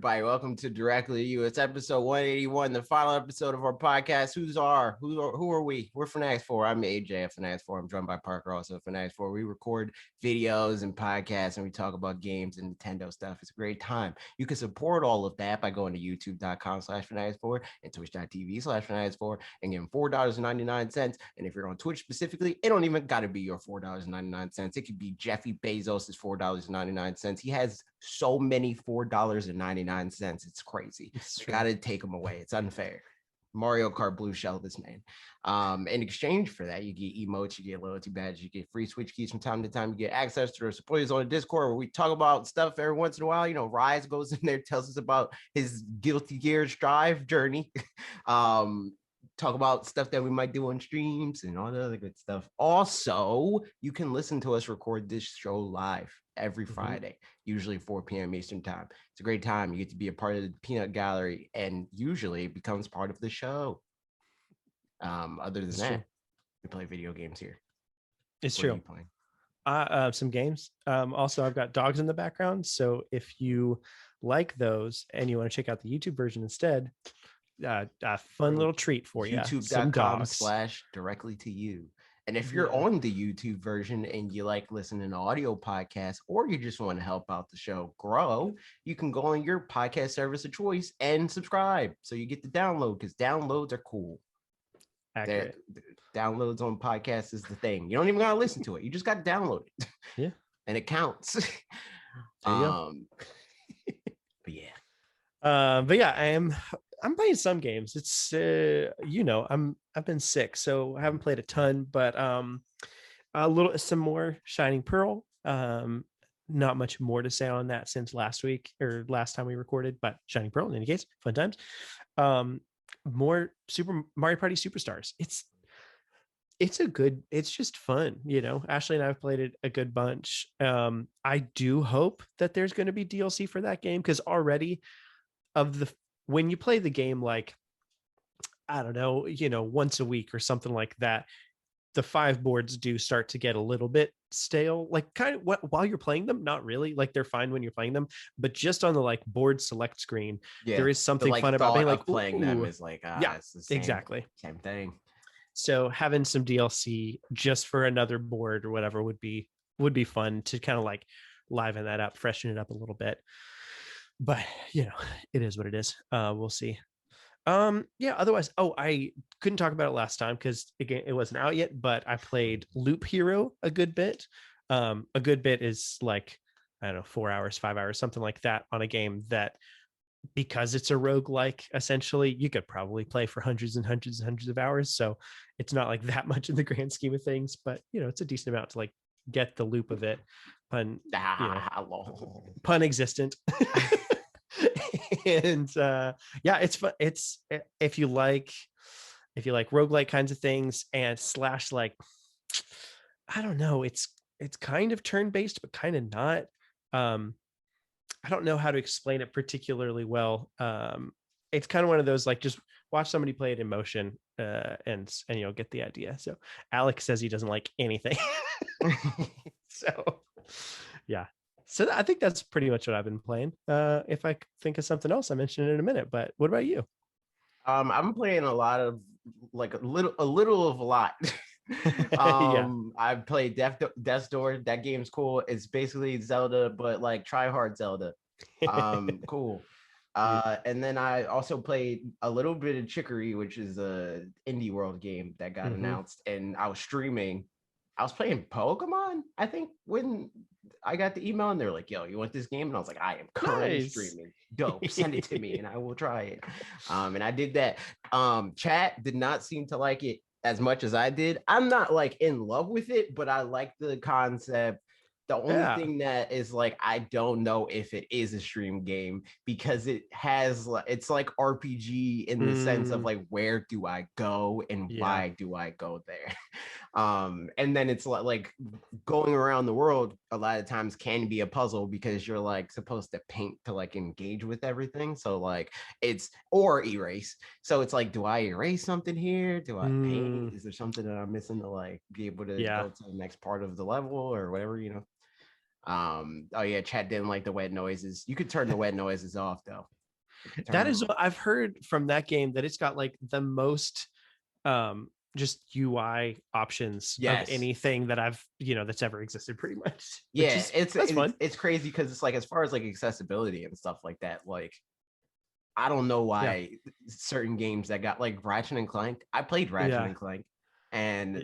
everybody? Welcome to Directly to You. It's episode 181, the final episode of our podcast. Who are we? We're fanatixfour. I'm AJ at fanatixfour. I'm joined by Parker, also at fanatixfour. We record videos and podcasts, and we talk about games and Nintendo stuff. It's a great time. You can support all of that by going to youtube.com/fanatixfour and twitch.tv/fanatixfour and getting $4.99. And if you're on Twitch specifically, it don't even got to be your $4.99. It could be Jeffy Bezos' $4.99. He has so many $4.99. It's crazy. Gotta take them away. It's unfair. Mario Kart Blue Shell this man. In exchange for that, you get emotes, you get loyalty badges, you get free Switch keys from time to time, you get access to our supporters on the Discord where we talk about stuff every once in a while. You know, Rise goes in there, tells us about his Guilty Gear Strive journey. Talk about stuff that we might do on streams and all the other good stuff. Also, you can listen to us record this show live every Friday, usually 4 p.m. Eastern time. It's a great time. You get to be a part of the peanut gallery and usually becomes part of the show. Other than that, we play video games here. It's true. Some games. Also, I've got dogs in the background. So if you like those and you want to check out the YouTube version instead, a fun little treat for you. YouTube.com/directly to you. And if you're on the YouTube version and you like listening to audio podcasts, or you just want to help out the show grow, you can go on your podcast service of choice and subscribe. So you get the download, because downloads are cool. Accurate. Downloads on podcasts is the thing. You don't even gotta listen to it. You just got to download it. Yeah. And it counts. But yeah, I'm playing some games. It's I've been sick, so I haven't played a ton, but some more Shining Pearl. Not much more to say on that since last time we recorded, but Shining Pearl in any case, fun times. More Super Mario Party Superstars. It's just fun, Ashley and I've played it a good bunch. I do hope that there's going to be DLC for that game, because already when you play the game, like, I don't know, once a week or something like that, the 5 boards do start to get a little bit stale, like kind of while you're playing them. Not really, like they're fine when you're playing them, but just on the like board select screen, there is something fun about being like playing them is like, it's the same thing. So having some DLC just for another board or whatever would be fun to kind of like liven that up, freshen it up a little bit. But it is what it is. We'll see. Otherwise, I couldn't talk about it last time because again, it wasn't out yet, but I played Loop Hero a good bit. A good bit is like, I don't know, 4 hours, 5 hours, something like that, on a game that, because it's a roguelike, essentially, you could probably play for hundreds and hundreds and hundreds of hours. So it's not like that much in the grand scheme of things, but it's a decent amount to like get the loop of it. Pun existent. And it's fun. It's if you like roguelike kinds of things and / like, I don't know, it's kind of turn-based but kind of not. I don't know how to explain it particularly well. It's kind of one of those, like, just watch somebody play it in motion and you'll get the idea. So Alex says he doesn't like anything. So I think that's pretty much what I've been playing. If I think of something else, I mention it in a minute. But what about you? I'm playing a lot of, like, a little of a lot. I've played Death's Door. That game's cool. It's basically Zelda, but like try hard Zelda. Cool. And then I also played a little bit of Chicory, which is a indie world game that got announced, and I was streaming. I was playing Pokemon, I think, when I got the email, and they're like, yo, you want this game? And I was like, I am currently streaming. Dope. Send it to me and I will try it. And I did that. Chat did not seem to like it as much as I did. I'm not like in love with it, but I like the concept. The only thing that is like, I don't know if it is a stream game, because it's like RPG in the sense of like, where do I go and why do I go there? And then it's like going around the world a lot of times can be a puzzle, because you're like supposed to paint to like engage with everything. So like or erase. So it's like, do I erase something here? Do I paint? Is there something that I'm missing to like be able to go to the next part of the level or whatever, Oh yeah, chat didn't like the wet noises. You could turn the wet noises off though. That is, I've heard from that game that it's got like the most just UI options of Yes. anything that I've, that's ever existed pretty much. Yeah, That's fun. it's crazy because it's like, as far as like accessibility and stuff like that, like I don't know why certain games that got like Ratchet and Clank. I played Ratchet and Clank, and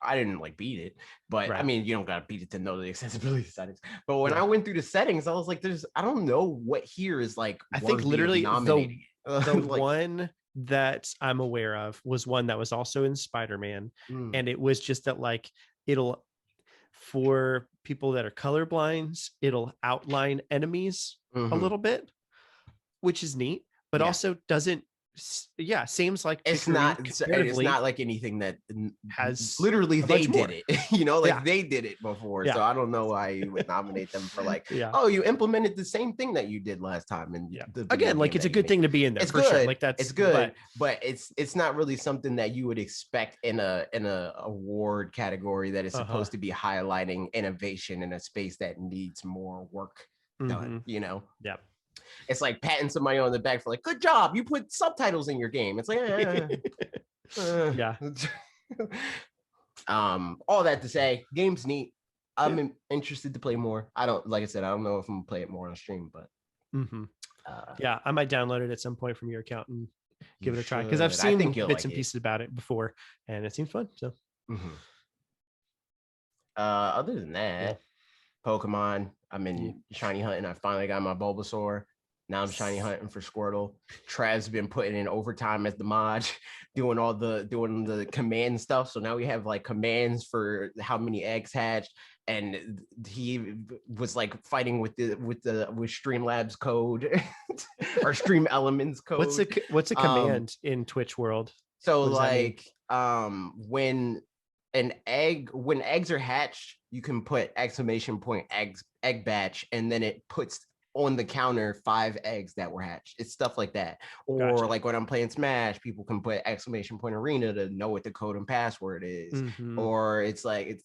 I didn't like beat it, but I mean, you don't gotta beat it to know the accessibility settings. But when I went through the settings, I was like, I don't know what here is like. I think literally the like, one that I'm aware of was one that was also in Spider-Man, and it was just that like for people that are colorblind, it'll outline enemies a little bit, which is neat, but also doesn't. Seems like it's not like anything that has literally they did it. They did it before. Yeah. So I don't know why you would nominate them for like, oh, you implemented the same thing that you did last time. And again, like it's a good thing to be in there. It's for good. Sure. Like it's good, but it's not really something that you would expect in a award category that is supposed to be highlighting innovation in a space that needs more work done. Yeah. It's like patting somebody on the back for like, good job, you put subtitles in your game. It's like, yeah. All that to say, game's neat. I'm interested to play more. I don't know if I'm gonna play it more on stream, but I might download it at some point from your account and give it a try, because I've seen bits and pieces about it before, and it seems fun. So, other than that, Pokemon. I'm in shiny hunting. I finally got my Bulbasaur. Now I'm shiny hunting for Squirtle. Trav's been putting in overtime as the mod, doing the command stuff. So now we have like commands for how many eggs hatched, and he was like fighting with Streamlabs code or Stream Elements code. What's a command in Twitch world? So like when eggs are hatched, you can put exclamation point egg batch, and then it puts on the counter 5 eggs that were hatched. It's stuff like that. Or like when I'm playing Smash, people can put exclamation point arena to know what the code and password is. Or it's like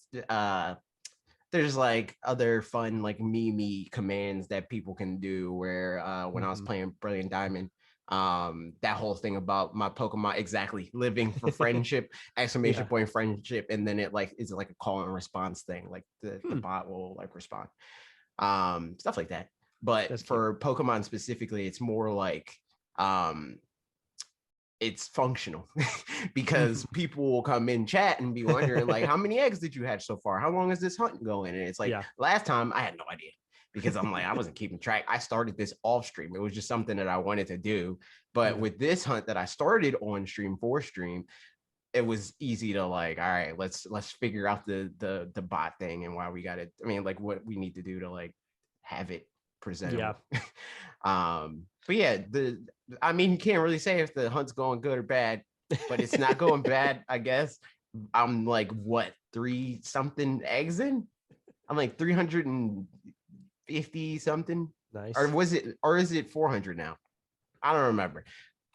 there's like other fun like meme commands that people can do, where when I was playing Brilliant Diamond, that whole thing about my Pokemon living for friendship, exclamation point friendship, and then it like is like a call and response thing, like the bot will like respond, stuff like that. But that's for cute. Pokemon specifically, it's more like it's functional because people will come in chat and be wondering like, how many eggs did you hatch so far? How long is this hunt going? And it's like, last time I had no idea, because I'm like, I wasn't keeping track. I started this off stream. It was just something that I wanted to do. But with this hunt that I started on stream for stream, it was easy to like, all right, let's figure out the bot thing and why we got it. I mean, like what we need to do to like have it presentable. But yeah, I mean, you can't really say if the hunt's going good or bad, but it's not going bad, I guess. I'm like, what, 3 something eggs in? I'm like 350 something. Nice. Or is it 400 now? I don't remember.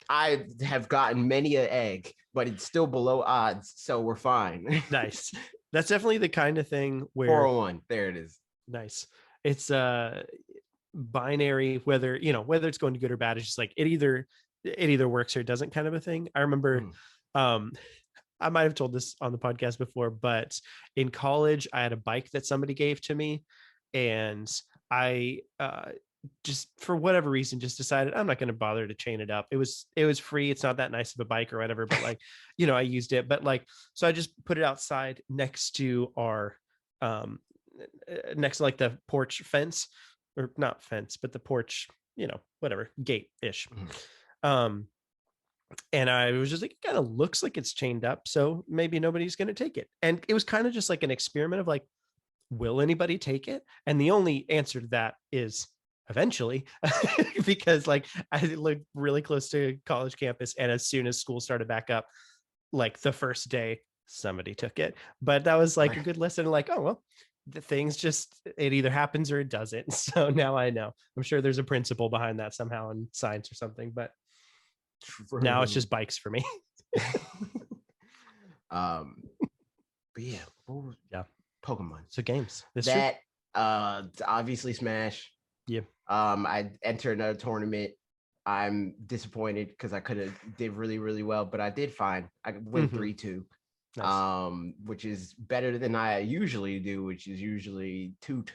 I have gotten many an egg, but it's still below odds, so we're fine. Nice. That's definitely the kind of thing where 401. There it is. Nice. It's binary, whether it's going to good or bad. It's just like it either works or it doesn't, kind of a thing. I remember I might have told this on the podcast before, but in college I had a bike that somebody gave to me, and I just for whatever reason just decided I'm not going to bother to chain it up. It was free. It's not that nice of a bike or whatever, but like I used it. But like, so I just put it outside next to our next to like the porch fence, or not fence, but the porch, whatever, gate-ish. And I was just like, it kind of looks like it's chained up, so maybe nobody's going to take it. And it was kind of just like an experiment of like, will anybody take it? And the only answer to that is eventually, because like I lived really close to college campus, and as soon as school started back up, like the first day, somebody took it. But that was like a good lesson, like, oh well, the things just, it either happens or it doesn't. So now I know. I'm sure there's a principle behind that somehow in science or something, but now it's just bikes for me. But yeah, Pokemon. So games. That Obviously Smash. Yeah. I entered another tournament. I'm disappointed because I could have did really, really well, but I did fine. I went 3-2. Nice. Which is better than I usually do, which is usually 2-2.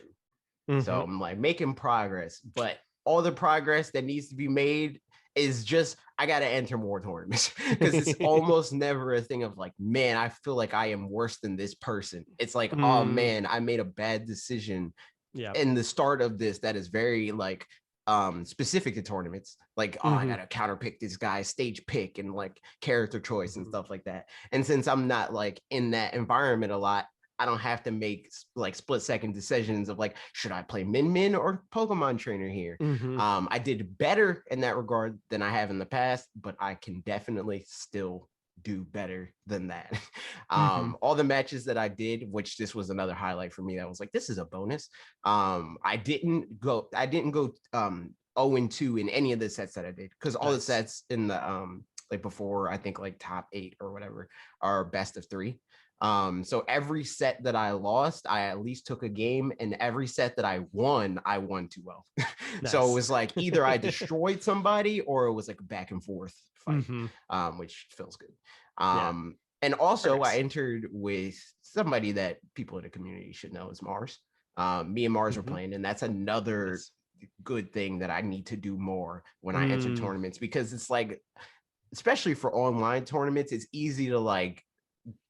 So Mm-hmm. I'm like making progress, but all the progress that needs to be made is just I gotta enter more tournaments because it's almost never a thing of like, man, I feel like I am worse than this person. It's like, oh man, I made a bad decision Yeah. in the start of this that is very like specific to tournaments, like oh I gotta counterpick this guy's stage pick and like character choice and stuff like that. And since I'm not like in that environment a lot, I don't have to make like split second decisions of like, should I play Min or Pokemon trainer here? I did better in that regard than I have in the past, but I can definitely still do better than that. All the matches that I did, which this was another highlight for me, that was like, this is a bonus. I didn't go 0-2 in any of the sets that I did, because all the sets in the like before, I think like top 8 or whatever are best of 3. So every set that I lost, I at least took a game, and every set that I won too well. So it was like either I destroyed somebody or it was like a back and forth fight, which feels good. And also I entered with somebody that people in the community should know is Mars. Me and Mars were playing, and that's another good thing that I need to do more when I enter tournaments, because it's like, especially for online tournaments, it's easy to like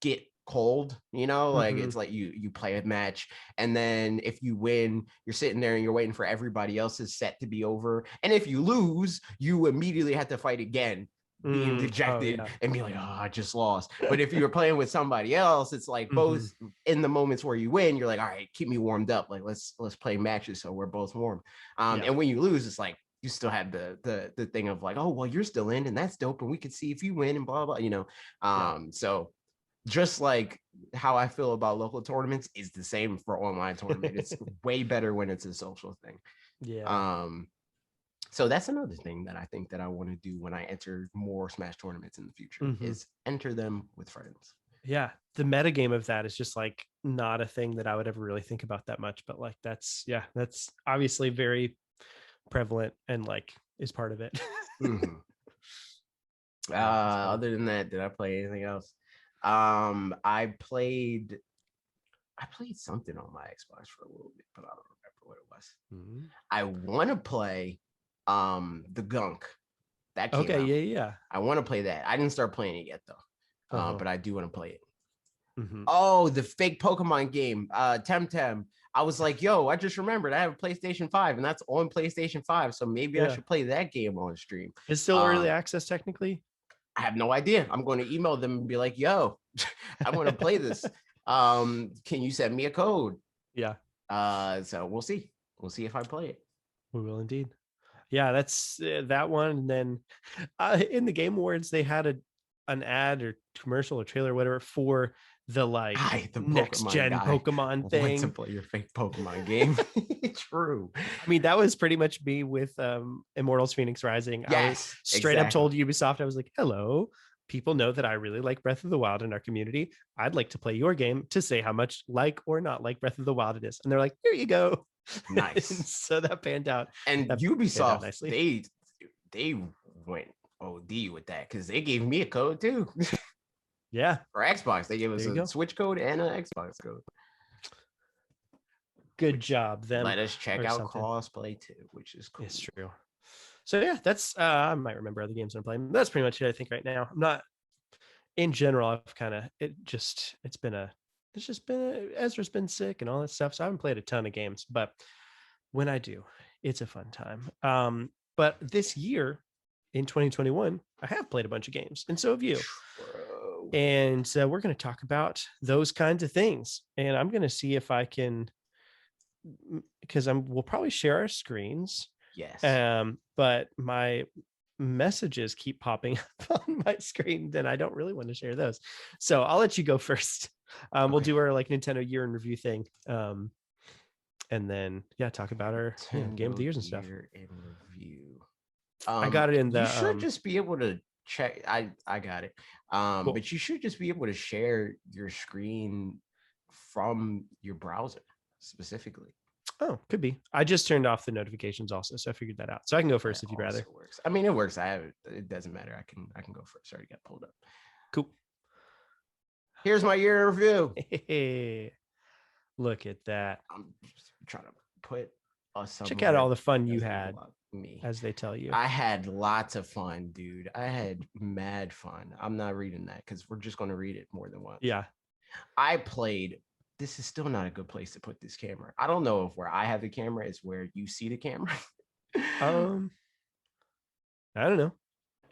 get cold, like it's like you play a match, and then if you win, you're sitting there and you're waiting for everybody else's set to be over, and if you lose, you immediately have to fight again, being dejected and be like, oh, I just lost. But if you were playing with somebody else, it's like both in the moments where you win, you're like, all right, keep me warmed up, like let's play matches so we're both warm. And when you lose, it's like you still have the thing of like, oh well, you're still in, and that's dope, and we could see if you win and blah blah. So just like how I feel about local tournaments is the same for online tournament. It's way better when it's a social thing. So that's another thing that I think that I want to do when I enter more Smash tournaments in the future, is enter them with friends. Yeah, the meta game of that is just like not a thing that I would ever really think about that much, but like that's obviously very prevalent and like is part of it. Other than that, did I play anything else? I played something on my Xbox for a little bit, but I don't remember what it was. I want to play the Gunk. That came out. Yeah. I want to play that. I didn't start playing it yet though. But I do want to play it. Oh, the fake Pokemon game, Temtem. I was like, yo, I just remembered I have a PlayStation 5, and that's on PlayStation 5, so maybe I should play that game on stream. It's still early access technically. I have no idea. I'm going to email them and be like, yo, I want to play this. Can you send me a code? Yeah. So we'll see. We'll see if I play it. We will indeed. Yeah, that's that one. And then in the Game Awards, they had an ad or commercial or trailer or whatever for the the next gen Pokemon thing. Want to play your fake Pokemon game. True. I mean, that was pretty much me with Immortals Phoenix Rising. Yes, I was straight up told Ubisoft, I was like, hello, people know that I really like Breath of the Wild in our community. I'd like to play your game to say how much like or not like Breath of the Wild it is. And they're like, here you go. Nice. So that panned out. And Ubisoft, they went OD with that, because they gave me a code too. Yeah. For Xbox, they gave us a Switch code and an Xbox code. Good job, them. Let us check out crossplay too, which is cool. It's true. So yeah, that's I might remember other games I'm playing. That's pretty much it, I think, right now. I'm not, in general, I've kind of Ezra's been sick and all that stuff, so I haven't played a ton of games, but when I do, it's a fun time. But this year in 2021, I have played a bunch of games, and so have you. And we're going to talk about those kinds of things, and I'm going to see if I can, because we'll probably share our screens. Yes. But my messages keep popping up on my screen, then I don't really want to share those. So I'll let you go first. We'll do our like Nintendo year in review thing. And then talk about our game of the years and stuff. Year in review. I got it in the. You should just be able to check. I got it. Cool. But you should just be able to share your screen from your browser specifically. Oh, could be. I just turned off the notifications also, so I figured that out. So I can go first if you'd rather. Works. I mean, it works. It doesn't matter. I can go first. Already got pulled up. Cool. Here's my year in review. Hey, look at that. I'm just trying to put us. Check out all the fun you had. Me, as they tell you. I had lots of fun, dude. I had mad fun. I'm not reading that because we're just going to read it more than once. Yeah. I played. This is still not a good place to put this camera. I don't know if where I have the camera is where you see the camera. I don't know.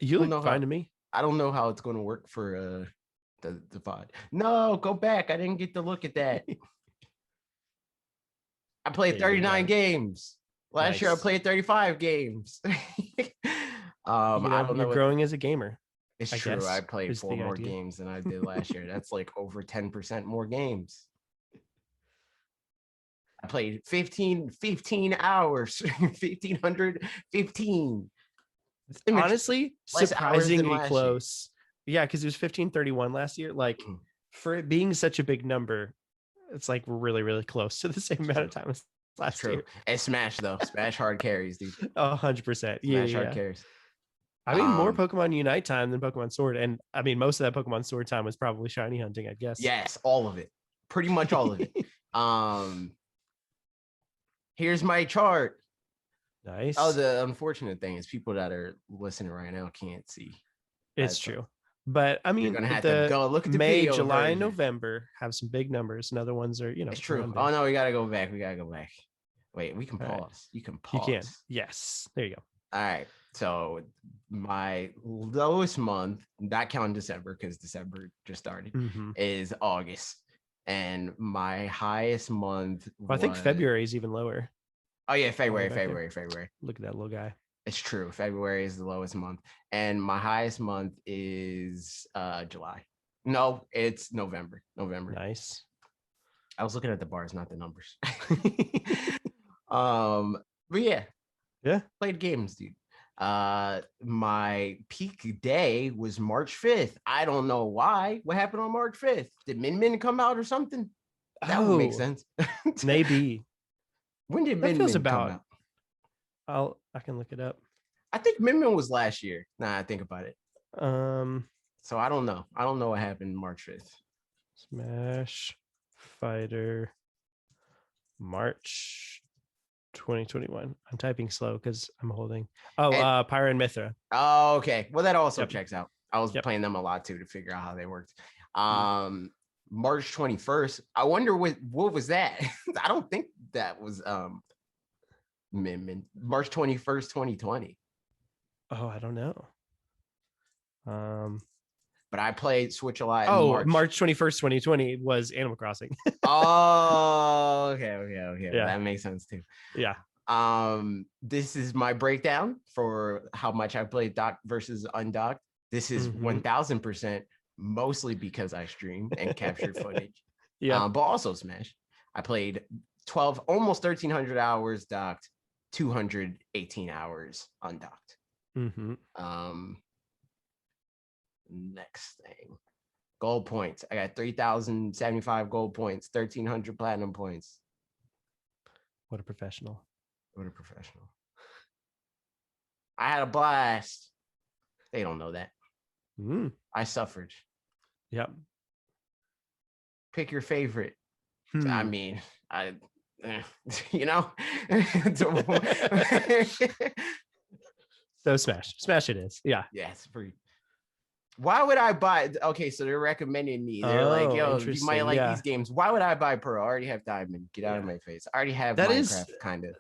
You look fine to me. I don't know how it's going to work for the VOD. No, go back. I didn't get to look at that. I played 39 games. Last year I played 35 games. I don't know. You're growing as a gamer. It's true. I played 4 more games than I did last year. That's like over 10% more games. I played 15 hours, 1,515. Honestly, surprisingly close. Yeah, because it was 1,531 last year. Like, for it being such a big number, it's like we're really, really close to the same amount of time as last year. And Smash, though. Smash hard carries, dude. 100%. Smash hard carries. I mean, more Pokemon Unite time than Pokemon Sword. And I mean, most of that Pokemon Sword time was probably shiny hunting, I guess. Yes, all of it. Pretty much all of it. Here's my chart. Nice. Oh, the unfortunate thing is people that are listening right now can't see. It's true. But I mean, you're gonna have to go look at the May, July, and November have some big numbers, and other ones are, It's true. Oh no, we gotta go back. Wait, we can pause. Right. You can pause. You can. Yes. There you go. All right. So my lowest month, not counting December because December just started, is August, and my highest month. Well, I think February is even lower. Oh yeah, February. Look at that little guy. It's true. February is the lowest month, and my highest month is July. No, it's November. Nice. I was looking at the bars, not the numbers. But yeah, played games, dude. My peak day was March 5th. I don't know why. What happened on March 5th? Did Min come out or something? That would make sense. Maybe. When did Min come out? I can look it up. I think Min was last year. Nah, I think about it. So I don't know. I don't know what happened March 5th. Smash Fighter March 2021. I'm typing slow because I'm holding. Pyra and Mithra. Oh, okay. Well, that also checks out. I was playing them a lot too to figure out how they worked. March 21st. I wonder what was that? I don't think that was March 21st, 2020. Oh, I don't know. But I played Switch a lot. March 21st, 2020 was Animal Crossing. Oh, okay. Yeah. That makes sense too. Yeah. This is my breakdown for how much I played docked versus undocked. This is 1000%, mostly because I streamed and captured footage. Yeah. But also Smash. I played 12, almost 1,300 hours docked, 218 hours undocked. Next thing, gold points. I got 3,075 gold points, 1,300 platinum points. What a professional. I had a blast. They don't know that. I suffered. Yep. Pick your favorite. I mean, So Smash it is. Yeah. Yeah, it's pretty. Why would I buy? Okay, so they're recommending me. They're like, yo, you might like these games. Why would I buy Pearl? I already have Diamond. Get out of my face. I already have that Minecraft, kind of.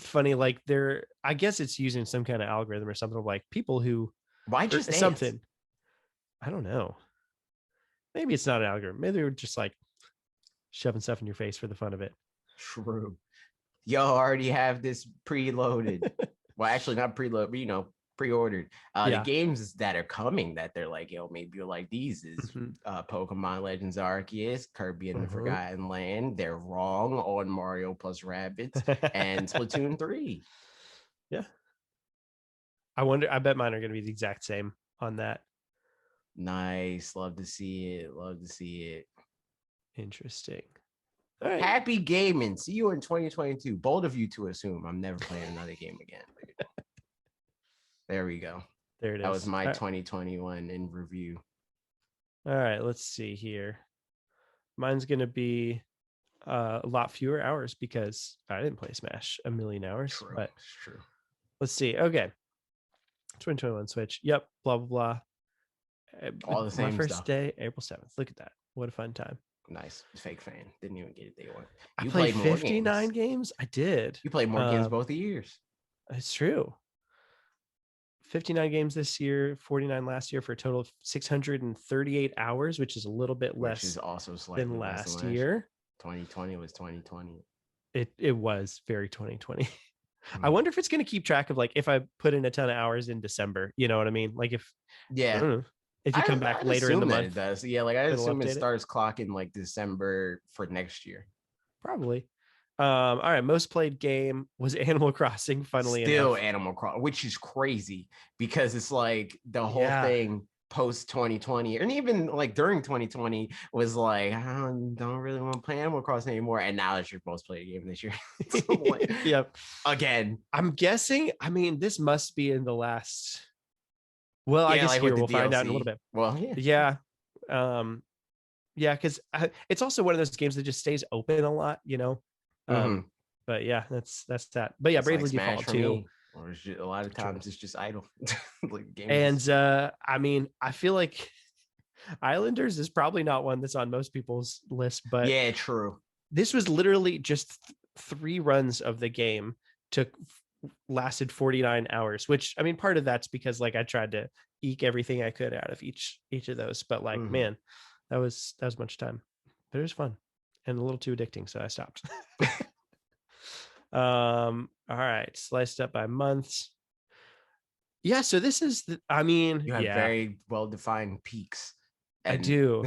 Funny, like I guess it's using some kind of algorithm or something of like people who. Why just something? I don't know. Maybe it's not an algorithm. Maybe they're just like shoving stuff in your face for the fun of it. True. Yo, I already have this preloaded. Well, actually not preloaded, but pre-ordered. The games that are coming that they're like, yo, maybe you'll like these is Pokemon Legends Arceus, Kirby and the Forgotten Land. They're wrong on Mario plus Rabbids and Splatoon 3. Yeah. I bet mine are going to be the exact same on that. Nice. Love to see it. Interesting. All right. Happy gaming. See you in 2022. Bold of you to assume I'm never playing another game again. There we go. There it is. That was my 2021 in review. All right, let's see here. Mine's gonna be a lot fewer hours because I didn't play Smash a million hours. True. But It's true. let's see. Okay. 2021 Switch. Yep. Blah blah blah. All the same My first stuff. day, April 7th. Look at that. What a fun time. Nice. Fake fan. Didn't even get it day one. You played 59 games? I did. You played more games both the years. It's true. 59 games this year, 49 last year for a total of 638 hours, which is a little bit less, which is also slightly than less last year. 2020 was 2020. It was very 2020. I wonder if it's going to keep track of like if I put in a ton of hours in December, you know what I mean? Like if if you come back later in the month, it does. Yeah, like I assume it starts clocking like December for next year. Probably. All right, most played game was Animal Crossing. Funnily Still enough, Animal Crossing, which is crazy because it's like the whole thing post 2020 and even like during 2020 was like I don't really want to play Animal Crossing anymore, and now it's your most played game this year. Yep. Again, I'm guessing. I mean, this must be in the last. Well, I guess like here we'll find out in a little bit. Well, yeah. Yeah, because it's also one of those games that just stays open a lot, you know. But yeah, that's that. But yeah, Bravely Default too. Or a lot of times it's just idle. Like and I mean, I feel like Islanders is probably not one that's on most people's list, but yeah, true. This was literally just 3 runs of the game. Lasted 49 hours, which I mean, part of that's because like I tried to eke everything I could out of each of those, but like man, that was much time, but it was fun and a little too addicting, so I stopped. All right, sliced up by months. Yeah, so this is I mean, you have very well-defined peaks. I do.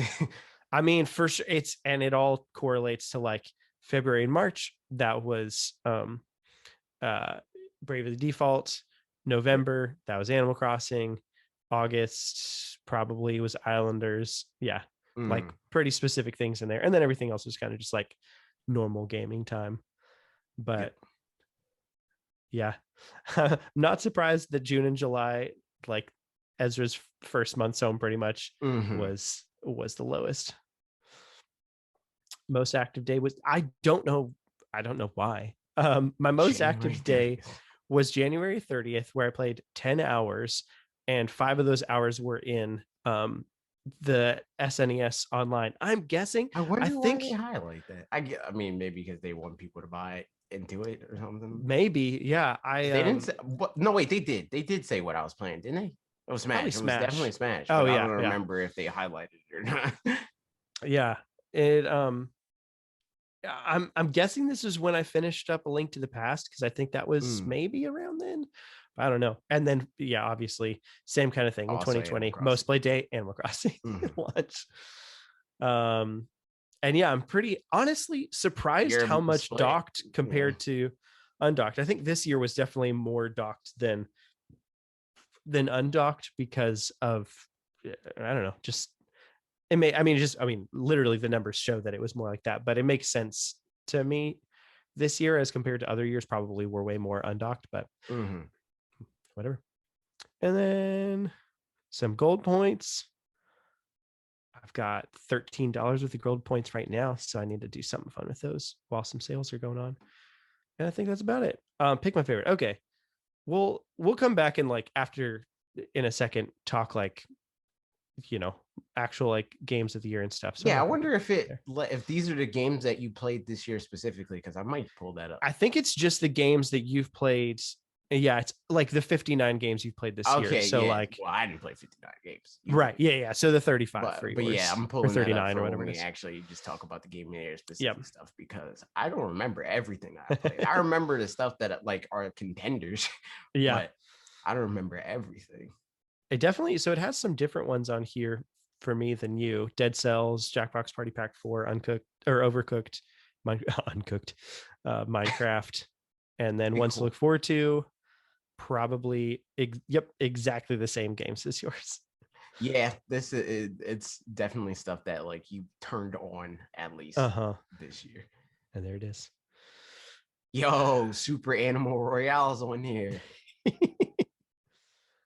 I mean, for sure it all correlates to like February and March. That was Bravely Default. November, that was Animal Crossing. August probably was Islanders. Yeah, like pretty specific things in there. And then everything else was kind of just like normal gaming time. But yeah, not surprised that June and July, like Ezra's first month's home pretty much was the lowest. Most active day was, I don't know why. My most active day was January 30th, where I played 10 hours, and 5 of those hours were in the SNES online. I'm guessing. I wonder why they highlight that. I mean, maybe because they want people to buy into it or something. Maybe, yeah. They didn't say, no, wait, they did. They did say what I was playing, didn't they? It was Smash. It was definitely Smash. Oh yeah. I don't remember if they highlighted it or not. Yeah. It I'm guessing this is when I finished up A Link to the Past, because I think that was maybe around then. I don't know. And then yeah, obviously same kind of thing in 2020. Most played day, Animal Crossing launch. And yeah, I'm pretty honestly surprised how much docked compared to undocked. I think this year was definitely more docked than undocked because of I don't know, just I mean, literally the numbers show that it was more like that, but it makes sense to me this year as compared to other years. Probably were way more undocked, but whatever. And then some gold points. I've got $13 worth of gold points right now, so I need to do something fun with those while some sales are going on. And I think that's about it. Pick my favorite. Okay, we'll come back and like after in a second talk like actual like games of the year and stuff. So yeah, I wonder if these are the games that you played this year specifically, because I might pull that up. I think it's just the games that you've played. Yeah, it's like the 59 games you've played this year. So like, well, I didn't play 59 games. Right. Yeah. So the 35 for yours. But yeah, I'm pulling 39 or whatever. When we actually just talk about the game of the year specific stuff, because I don't remember everything I played. I remember the stuff that like are contenders. Yeah. But I don't remember everything. It definitely. So it has some different ones on here for me than you. Dead Cells, Jackbox Party Pack 4, Uncooked or Overcooked, Uncooked, Minecraft, and then Ones to Look Forward to. Probably exactly the same games as yours. Yeah, it's definitely stuff that like you turned on at least this year. And there it is. Yo, Super Animal Royale's on here.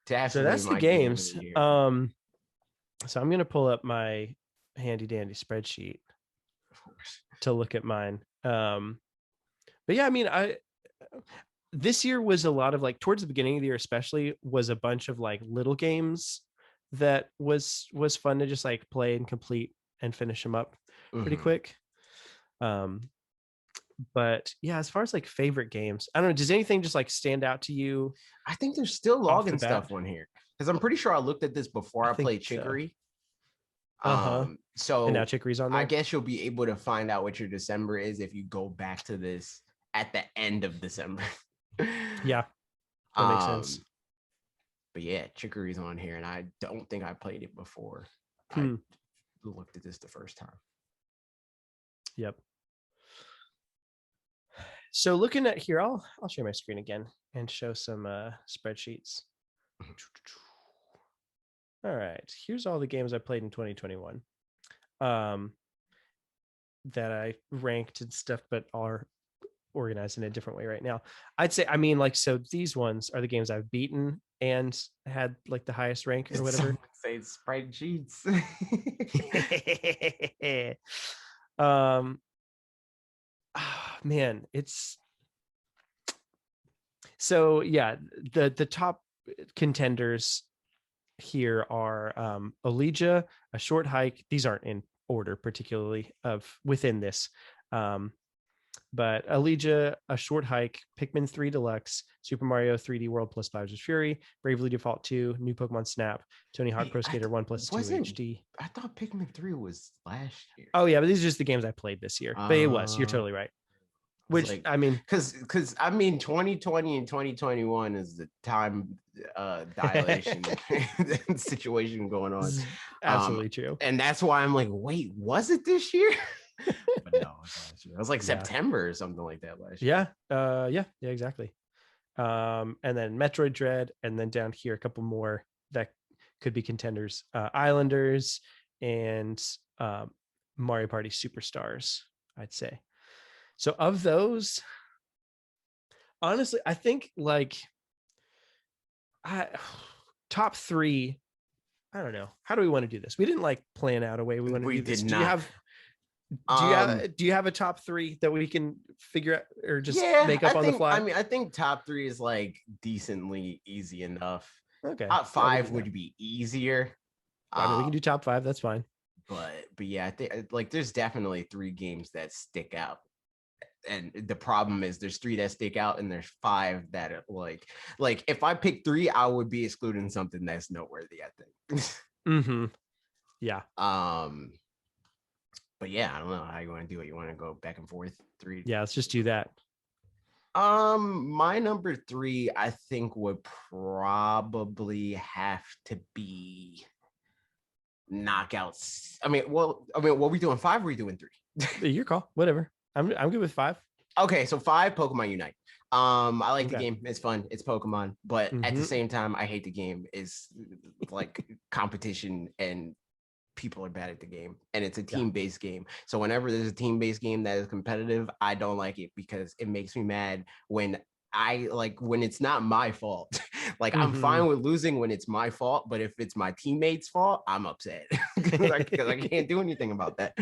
Definitely So that's the my game of games. the year. So I'm gonna pull up my handy dandy spreadsheet to look at mine. But yeah, I mean, this year was a lot of like towards the beginning of the year, especially, was a bunch of like little games that was fun to just like play and complete and finish them up pretty quick. But yeah, as far as like favorite games, I don't know. Does anything just like stand out to you? I think there's still Off the login stuff bat? on here because I'm pretty sure I looked at this before I think played so. Chicory. And So now Chicory's on there. I guess you'll be able to find out what your December is if you go back to this at the end of December. Yeah, that makes sense. But yeah, Chicory's on here, and I don't think I played it before. I looked at this the first time. Yep. So looking at here, I'll share my screen again and show some spreadsheets. All right, here's all the games I played in 2021 that I ranked and stuff, but are organized in a different way right now. I'd say, I mean, like, so these ones are the games I've beaten and had like the highest rank or whatever. Say spreadsheets. Man, it's so yeah, the top contenders here are Elijah, A Short Hike. These aren't in order particularly of within this, but Elijah, A Short Hike, Pikmin 3 Deluxe, Super Mario 3D World plus Bowser's Fury, Bravely Default 2, New Pokemon Snap, Tony Hawk Pro Skater 1 plus 2 HD. I thought Pikmin 3 was last year. Oh yeah, but these are just the games I played this year. But it was. You're totally right. Which like, I mean, because I mean, 2020 and 2021 is the time dilation situation going on. Absolutely true. And that's why I'm like, wait, was it this year? But no, it was like September or something like that last year. Yeah, exactly. And then Metroid Dread, and then down here a couple more that could be contenders: Islanders and Mario Party Superstars, I'd say. So of those, honestly, I think like top three. I don't know. How do we want to do this? We didn't like plan out a way we want to do this. Do you have a top three that we can figure out or just make up on the fly? I mean, I think top three is like decently easy enough. Okay. Top five would be easier. I mean, we can do top five. That's fine. But yeah, I think like there's definitely three games that stick out. And the problem is there's three that stick out and there's five that are like if I pick three, I would be excluding something that's noteworthy, I think. Yeah. But yeah, I don't know how you want to do it. You want to go back and forth? Three? Yeah, let's just do that. My number three, I think, would probably have to be Knockouts. I mean, what are we doing? Five or are we doing three? Your call. Whatever. I'm good with five. Okay, so five, Pokemon Unite. I like the game. It's fun. It's Pokemon, but at the same time, I hate the game. It's like competition and people are bad at the game, and it's a team-based game. So whenever there's a team-based game that is competitive, I don't like it because it makes me mad when it's not my fault. Like I'm fine with losing when it's my fault, but if it's my teammates' fault, I'm upset because I can't do anything about that.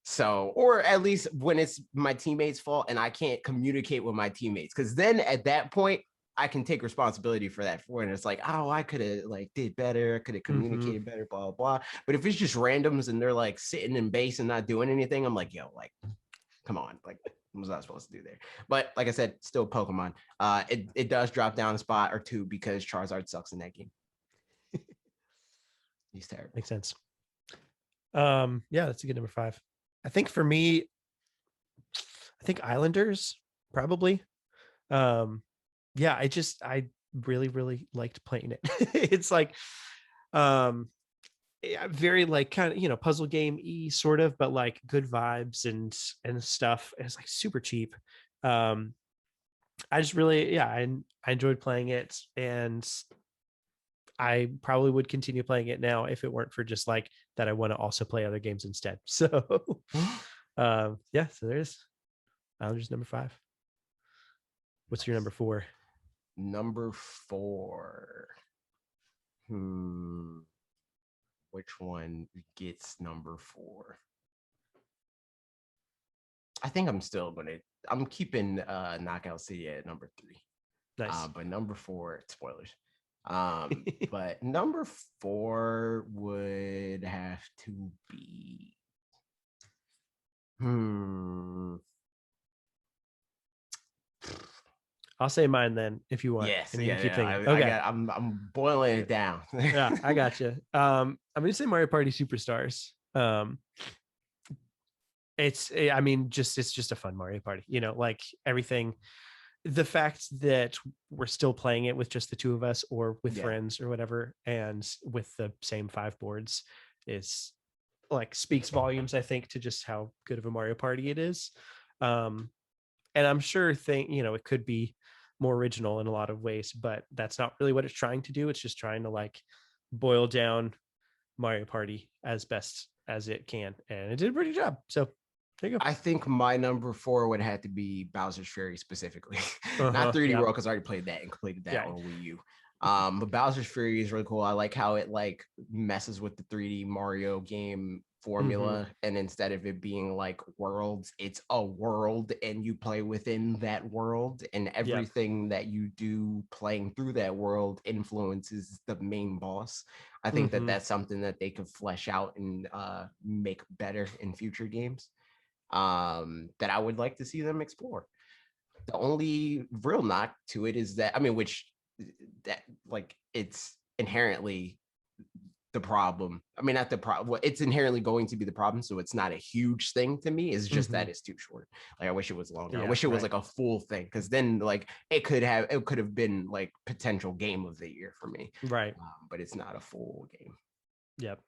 So, or at least when it's my teammates' fault and I can't communicate with my teammates, because then at that point I can take responsibility for that. And it's like, oh, I could have like did better, I could have communicated better, blah, blah, blah. But if it's just randoms and they're like sitting in base and not doing anything, I'm like, yo, like, come on, like, what was I supposed to do there? But like I said, still Pokemon. It does drop down a spot or two because Charizard sucks in that game. He's terrible. Makes sense. Yeah, that's a good number five. I think for me, Islanders probably. Yeah, I really, really liked playing it. It's like very like kind of, puzzle game-y sort of, but like good vibes and stuff. It's like super cheap. I just really, I enjoyed playing it, and I probably would continue playing it now if it weren't for just like that I want to also play other games instead. So Yeah, so there's Islanders number 5. What's your number 4? Number 4. Which one gets number 4? I think I'm keeping Knockout City at number 3. Nice. But number 4, spoilers. But number 4 would have to be I'll say mine then if you want. Yes, And you can keep yeah. thinking. I Okay. got. I'm boiling it down. Yeah, I got you. I'm gonna say Mario Party Superstars. I mean, it's just a fun Mario Party. Like everything. The fact that we're still playing it with just the two of us, or with friends, or whatever, and with the same 5 boards, is like speaks volumes, I think, to just how good of a Mario Party it is. And I'm sure it could be more original in a lot of ways, but that's not really what it's trying to do. It's just trying to like boil down Mario Party as best as it can, and it did a pretty job. So there you go. I think my number 4 would have to be Bowser's Fury specifically, not 3D World, because I already played that and completed that on Wii U. But Bowser's Fury is really cool. I like how it like messes with the 3D Mario game formula, and instead of it being like worlds, it's a world and you play within that world, and everything that you do playing through that world influences the main boss. I think that that's something that they could flesh out and make better in future games, that I would like to see them explore. The only real knock to it is that, I mean, it's inherently the problem. I mean, not the problem. It's inherently going to be the problem, so it's not a huge thing to me. It's just that it's too short. Like, I wish it was longer. I wish it was like a full thing, because then like it could have been like potential game of the year for me. Right. But it's not a full game. Yep.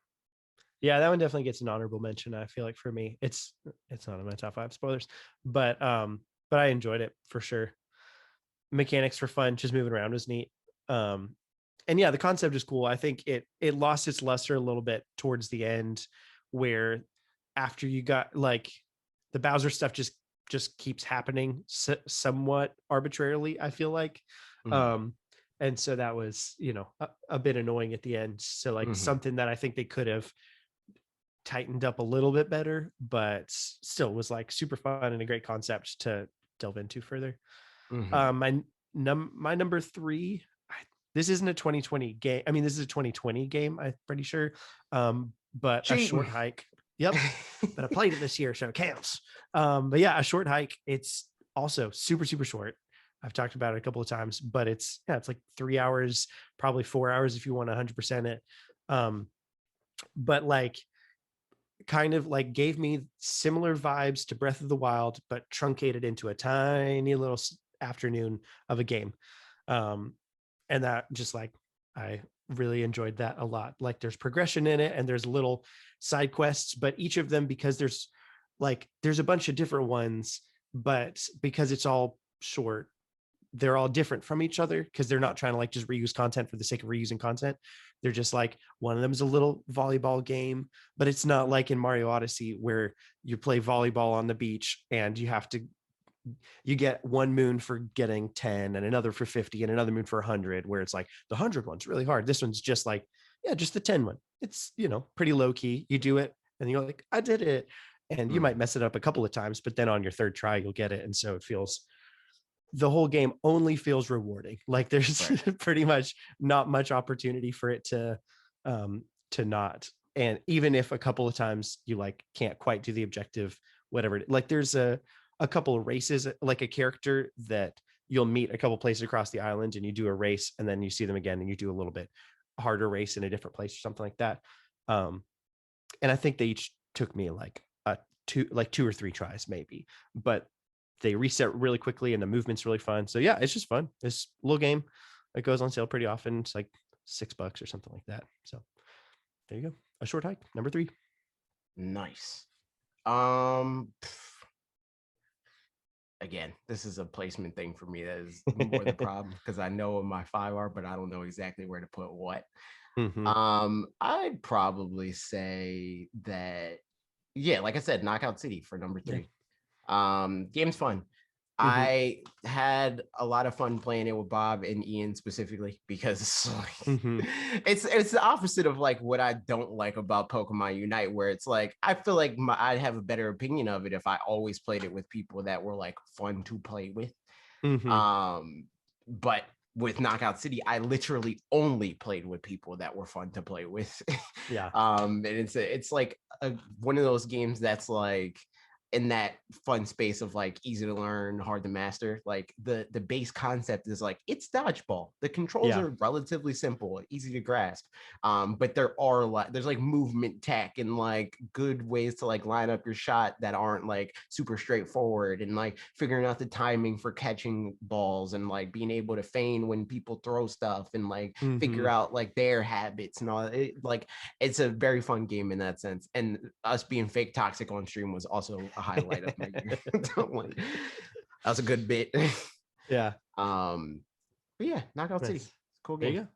Yeah, that one definitely gets an honorable mention. I feel like for me, it's not in my top 5, spoilers, but I enjoyed it for sure. Mechanics were fun. Just moving around was neat. And yeah, the concept is cool. I think it lost its luster a little bit towards the end, where after you got like the Bowser stuff just keeps happening somewhat arbitrarily, I feel like. And so that was a bit annoying at the end. So like something that I think they could have tightened up a little bit better, but still was like super fun and a great concept to delve into further. My number 3, this isn't a 2020 game. I mean, this is a 2020 game, I'm pretty sure. But Cheating. A Short Hike. Yep. But I played it this year, so it counts. But yeah, A Short Hike. It's also super, super short. I've talked about it a couple of times, but it's like 3 hours, probably 4 hours if you want to 100% it. But like, kind of like gave me similar vibes to Breath of the Wild, but truncated into a tiny little afternoon of a game. And that just like, I really enjoyed that a lot. Like there's progression in it and there's little side quests, but each of them, because there's a bunch of different ones, but because it's all short, they're all different from each other, because they're not trying to like just reuse content for the sake of reusing content. They're just like, one of them is a little volleyball game, but it's not like in Mario Odyssey where you play volleyball on the beach and you get one moon for getting 10 and another for 50 and another moon for 100, where it's like the 100 one's really hard. This one's just like, just the 10 one. It's, pretty low key. You do it and you're like, I did it. And you might mess it up a couple of times, but then on your third try, you'll get it. And so the whole game only feels rewarding. Like there's pretty much not much opportunity for it to not. And even if a couple of times you like can't quite do the objective, whatever, like there's a couple of races, like a character that you'll meet a couple places across the island and you do a race and then you see them again and you do a little bit harder race in a different place or something like that. And I think they each took me like 2 or 3 tries maybe, but they reset really quickly and the movement's really fun. So yeah, it's just fun. It's a little game. It goes on sale pretty often. It's like $6 or something like that. So there you go. A Short Hike, number 3. Nice. Again, this is a placement thing for me. That is more the problem, because I know what my 5 are, but I don't know exactly where to put what. I'd probably say that Yeah, like I said, Knockout City for number 3. Game's fun. Mm-hmm. I had a lot of fun playing it with Bob and Ian specifically because it's like Mm-hmm. it's the opposite of like what I don't like about Pokemon Unite, where it's like I feel like I'd have a better opinion of it if I always played it with people that were like fun to play with. Mm-hmm. But with Knockout City, I literally only played with people that were fun to play with. Yeah. And it's like one of those games that's like in that fun space of like easy to learn, hard to master. Like the base concept is like it's dodgeball. The controls Yeah. are relatively simple, easy to grasp. But there are a lot, there's like movement tech and like good ways to like line up your shot that aren't like super straightforward, and like figuring out the timing for catching balls and like being able to feign when people throw stuff and like Mm-hmm. figure out like their habits and all it. Like it's a very fun game in that sense. And us being fake toxic on stream was also a highlight of my year. Like, that was a good bit. Yeah. But yeah, Knockout City. Nice. Cool There game.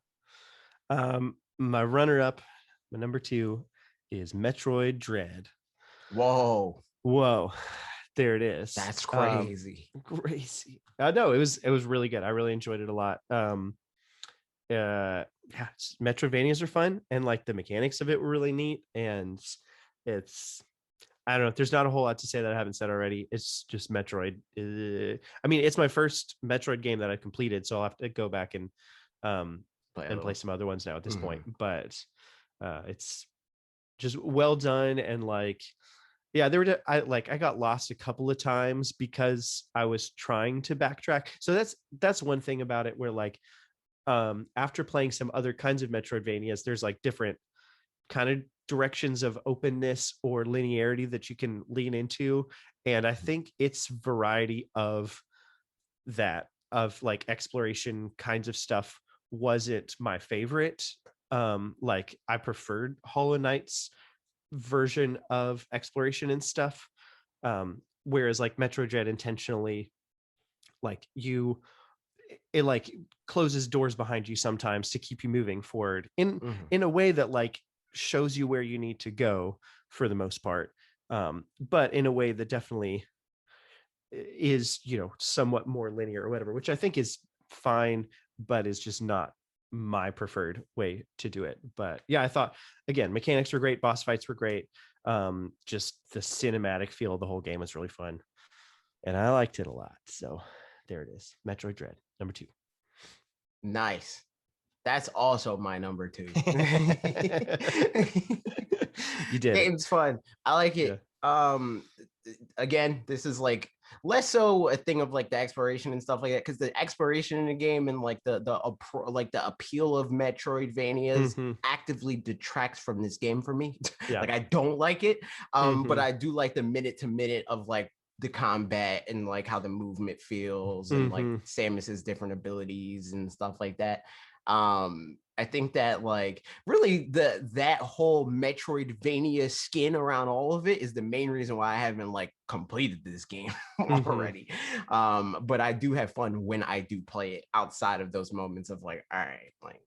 you go. My runner-up, my number 2 is Metroid Dread. Whoa. Whoa. There it is. That's crazy. Crazy. No, it was really good. I really enjoyed it a lot. Yeah, Metroidvanias are fun, and like the mechanics of it were really neat. And it's, I don't know, there's not a whole lot to say that I haven't said already. It's just Metroid. I mean, it's my first Metroid game that I completed, so I'll have to go back and play some other ones now at this point. But it's just well done, and like, yeah, I got lost a couple of times because I was trying to backtrack. So that's one thing about it, where like after playing some other kinds of Metroidvanias, there's like different kind of directions of openness or linearity that you can lean into. And I think its variety of that, of like exploration kinds of stuff, wasn't my favorite. Like I preferred Hollow Knight's version of exploration and stuff. Whereas like Metroid Dread intentionally, like it like closes doors behind you sometimes to keep you moving forward in a way that like shows you where you need to go for the most part, but in a way that definitely is, somewhat more linear or whatever, which I think is fine, but is just not my preferred way to do it. But yeah, I thought, again, mechanics were great, boss fights were great, just the cinematic feel of the whole game was really fun, and I liked it a lot. So there it is, Metroid Dread number 2. Nice. That's also my number 2. You did Game's fun. I like it. Again, this is like less so a thing of like the exploration and stuff like that, because the exploration in the game and like the appeal of Metroidvanias Mm-hmm. actively detracts from this game for me. Yeah. Like I don't like it. Mm-hmm. But I do like the minute to minute of like the combat and like how the movement feels and like Samus's different abilities and stuff like that. I think that like really that whole Metroidvania skin around all of it is the main reason why I haven't like completed this game already. But I do have fun when I do play it outside of those moments of like, all right, like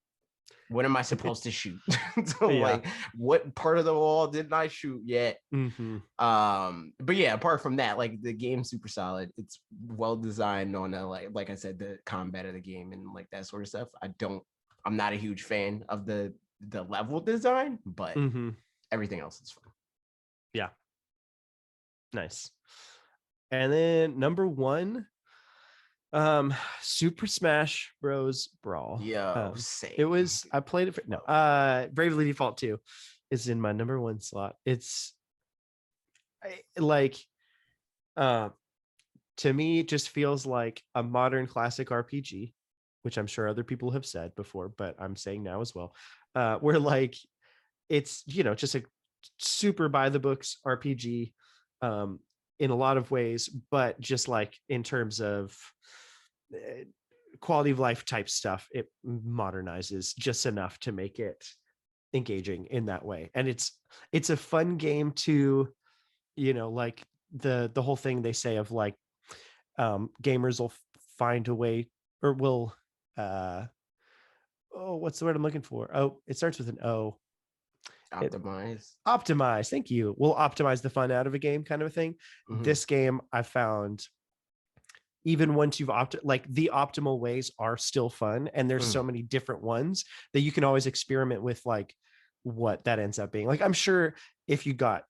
what am I supposed to shoot? So like what part of the wall didn't I shoot yet? But yeah, apart from that, like the game's super solid. It's well designed on like I said, the combat of the game and like that sort of stuff. I'm not a huge fan of the level design, but everything else is fun. Yeah. Nice. And then number 1, Super Smash Bros. Brawl. Yo, same. It was, I played it for, no, Bravely Default 2 is in my number 1 slot. It's like, to me, it just feels like a modern classic RPG, which I'm sure other people have said before, but I'm saying now as well, where like it's, just a super by the books RPG, in a lot of ways, but just like in terms of quality of life type stuff, it modernizes just enough to make it engaging in that way. And it's a fun game to, like the whole thing they say of like, gamers will find a way, or will what's the word I'm looking for? Oh, it starts with an O. Optimize. Thank you. We'll optimize the fun out of a game, kind of a thing. Mm-hmm. This game, I found, even once you've like the optimal ways are still fun, and there's so many different ones that you can always experiment with, like what that ends up being. Like, I'm sure if you got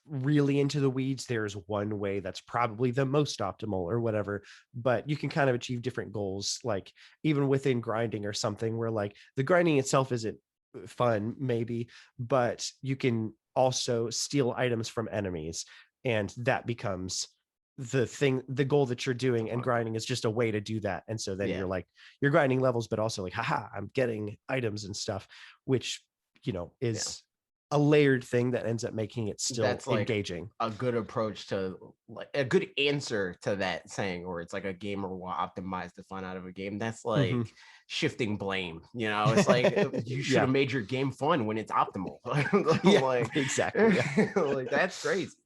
really into the weeds, there's one way that's probably the most optimal or whatever, but you can kind of achieve different goals, like even within grinding or something, where like the grinding itself isn't fun maybe, but you can also steal items from enemies, and that becomes the goal that you're doing, and grinding is just a way to do that. And so then you're like, you're grinding levels, but also like, haha, I'm getting items and stuff, which, you know, is a layered thing that ends up making it still engaging. A good approach to, like, a good answer to that saying, or it's like a gamer will optimize the fun out of a game. That's like shifting blame, you know. It's like you should have made your game fun when it's optimal. Like, exactly. Like, that's crazy.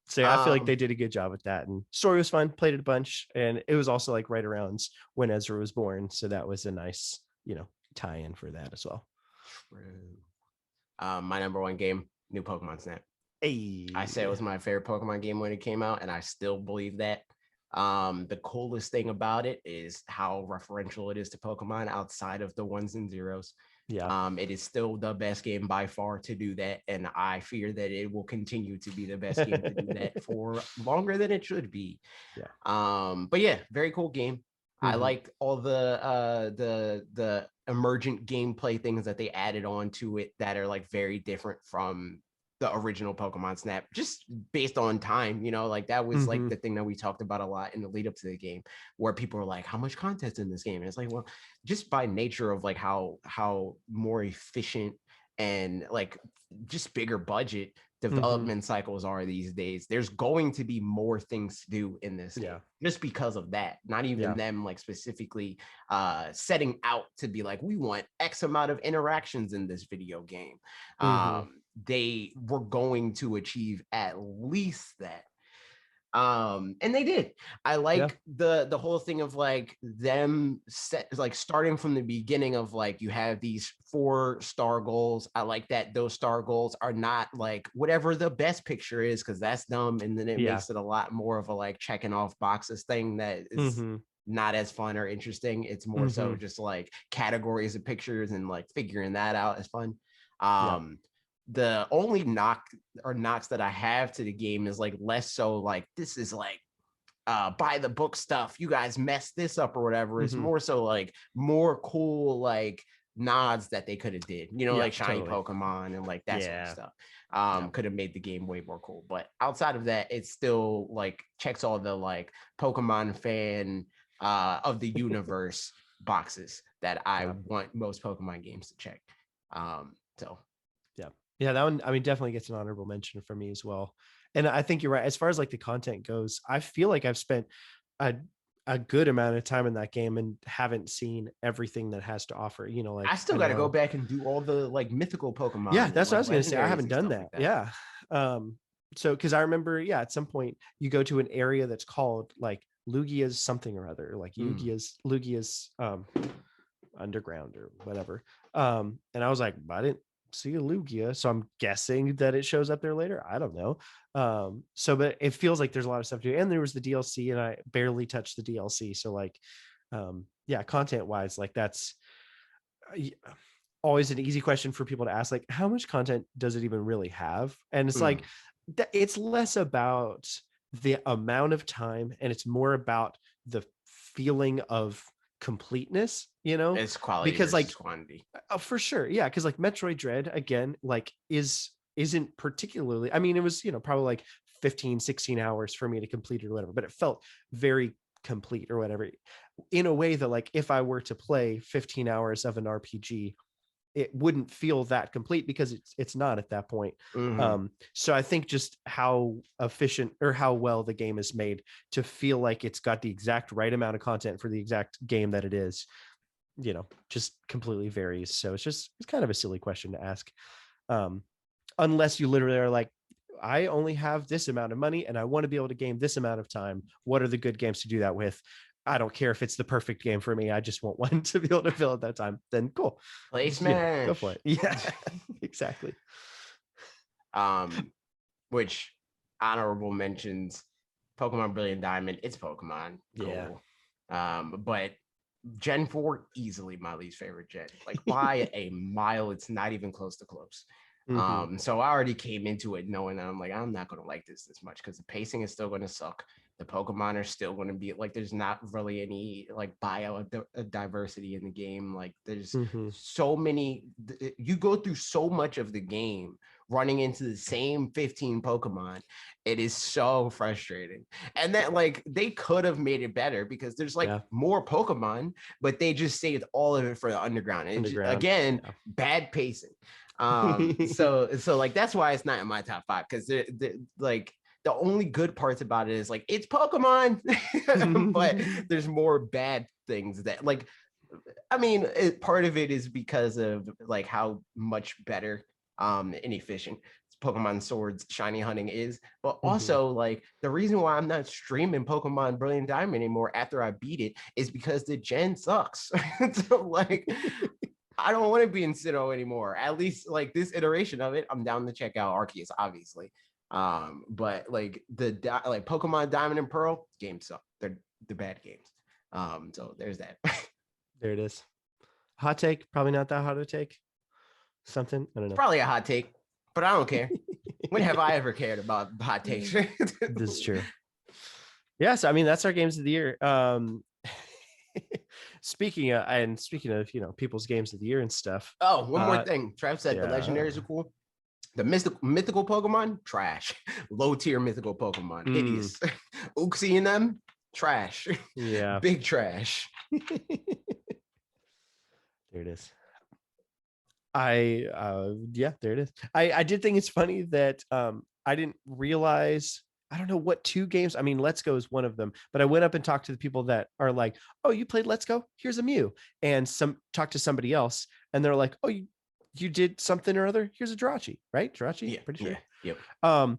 So I feel like they did a good job with that, and story was fun, played it a bunch, and it was also like right around when Ezra was born, so that was a nice, you know, tie-in for that as well. True. My number one game, new Pokemon Snap. Hey. I said it was my favorite Pokemon game when it came out, and I still believe that. The coolest thing about it is how referential it is to Pokemon outside of the ones and zeros. It is still the best game by far to do that, and I fear that it will continue to be the best game to do that for longer than it should be. But yeah, very cool game. I liked all the emergent gameplay things that they added on to it that are like very different from the original Pokemon Snap, just based on time, you know, like that was like the thing that we talked about a lot in the lead up to the game, where people are like, how much content's in this game? And it's like, well, just by nature of like how more efficient and like just bigger budget development cycles are these days, there's going to be more things to do in this game, just because of that. Not even them like specifically setting out to be like, we want X amount of interactions in this video game. They were going to achieve at least that. And they did. I like the whole thing of like them like starting from the beginning of like, you have these 4 star goals. I like that those star goals are not like whatever the best picture is, because that's dumb, and then it makes it a lot more of a like checking off boxes thing that is not as fun or interesting. It's more so just like categories of pictures, and like figuring that out is fun. The only knocks that I have to the game is like less so like, this is like by the book stuff, you guys messed this up or whatever. It's more so like more cool like nods that they could have did, you know, like shiny Pokemon and like that sort of stuff. Could have made the game way more cool. But outside of that, it still like checks all the like Pokemon fan of the universe boxes that I want most Pokemon games to check. That one, I mean, definitely gets an honorable mention for me as well. And I think you're right. As far as like the content goes, I feel like I've spent a good amount of time in that game and haven't seen everything that has to offer, you know, like I still got to go back and do all the like mythical Pokemon. Yeah, that's what I was going to say. I haven't done that. So, cause I remember, at some point you go to an area that's called like Lugia's something or other, like Lugia's underground or whatever. And I was like, I didn't see a Lugia, so I'm guessing that it shows up there later. I don't know. But it feels like there's a lot of stuff to do, and there was the DLC, and I barely touched the DLC. So like, content wise, like that's always an easy question for people to ask, like, how much content does it even really have? And it's like, it's less about the amount of time, and it's more about the feeling of completeness, you know. It's quality, because like quantity. For sure, because like Metroid Dread again, like isn't particularly, I mean, it was, you know, probably like 15-16 hours for me to complete it or whatever, but it felt very complete or whatever, in a way that like if I were to play 15 hours of an RPG, it wouldn't feel that complete, because it's not at that point. So I think just how efficient or how well the game is made to feel like it's got the exact right amount of content for the exact game that it is, you know, just completely varies. So it's kind of a silly question to ask, unless you literally are like, I only have this amount of money and I want to be able to game this amount of time. What are the good games to do that with? I don't care if it's the perfect game for me. I just want one to be able to fill at that time. Then cool. Play Just, you know, Smash. go for it. Yeah, exactly. Which honorable mentions, Pokemon Brilliant Diamond. It's Pokemon. Yeah. Cool. But Gen 4, easily my least favorite gen. Like by a mile, it's not even close to close. So I already came into it knowing that I'm like, I'm not gonna like this much because the pacing is still gonna suck. The Pokemon are still gonna be like, there's not really any like diversity in the game. Like there's so many, you go through so much of the game running into the same 15 Pokemon. It is so frustrating. And that like they could have made it better because there's like more Pokemon, but they just saved all of it for the underground. And again, bad pacing. So like that's why it's not in my top 5, because like the only good parts about it is like it's Pokemon, but there's more bad things that like, I mean, part of it is because of like how much better and efficient Pokemon Swords shiny hunting is, but also like the reason why I'm not streaming Pokemon Brilliant Diamond anymore after I beat it is because the gen sucks. So like I don't want to be in Sinnoh anymore. At least like this iteration of it, I'm down to check out Arceus, obviously. But like like Pokemon Diamond and Pearl games suck. They're bad games. So there's that. There it is. Hot take, probably not that hot a take. Something, I don't know. It's probably a hot take, but I don't care. When have I ever cared about hot takes? This is true. Yes, I mean that's our games of the year. Speaking of, you know, people's games of the year and stuff. Oh, one more thing. Trav said the legendaries are cool. The mythical Pokemon, trash. Low tier mythical Pokemon, hideous. Uxie in them, trash. Yeah, big trash. There it is. There it is. I did think it's funny that I didn't realize, I don't know what 2 games. I mean, Let's Go is one of them, but I went up and talked to the people that are like, oh, you played Let's Go? Here's a Mew. And talked to somebody else and they're like, oh, you did something or other. Here's a Jirachi, right? Jirachi? Yeah, pretty sure. Yeah, yep.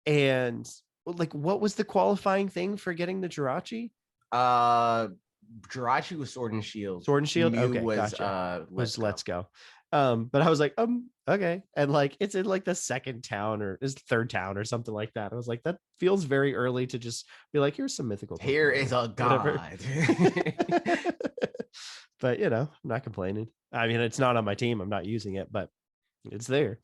And like, what was the qualifying thing for getting the Jirachi? Jirachi was Sword and Shield. Sword and Shield. Mew okay, was gotcha. Let's Go. But I was like, okay, and like it's in like the second town or is third town or something like that. I was like, that feels very early to just be like, here's some mythical Pokemon. Here is a god. But you know, I'm not complaining. I mean, it's not on my team. I'm not using it, but it's there.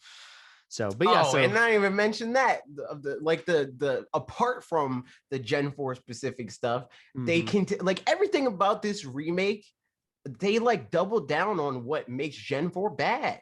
So, but yeah. And not even mention that the apart from the Gen 4 specific stuff, they can like everything about this remake. They like double down on what makes Gen 4 bad,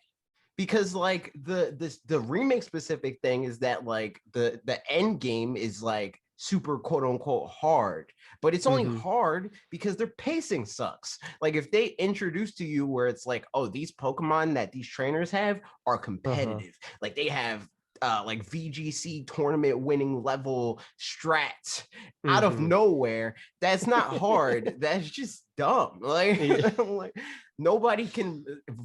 because like the remake specific thing is that like the end game is like super quote unquote hard, but it's only hard because their pacing sucks. Like if they introduce to you where it's like, oh, these Pokemon that these trainers have are competitive, like they have like VGC tournament winning level strats out of nowhere, that's not hard. That's just dumb. Like, like nobody can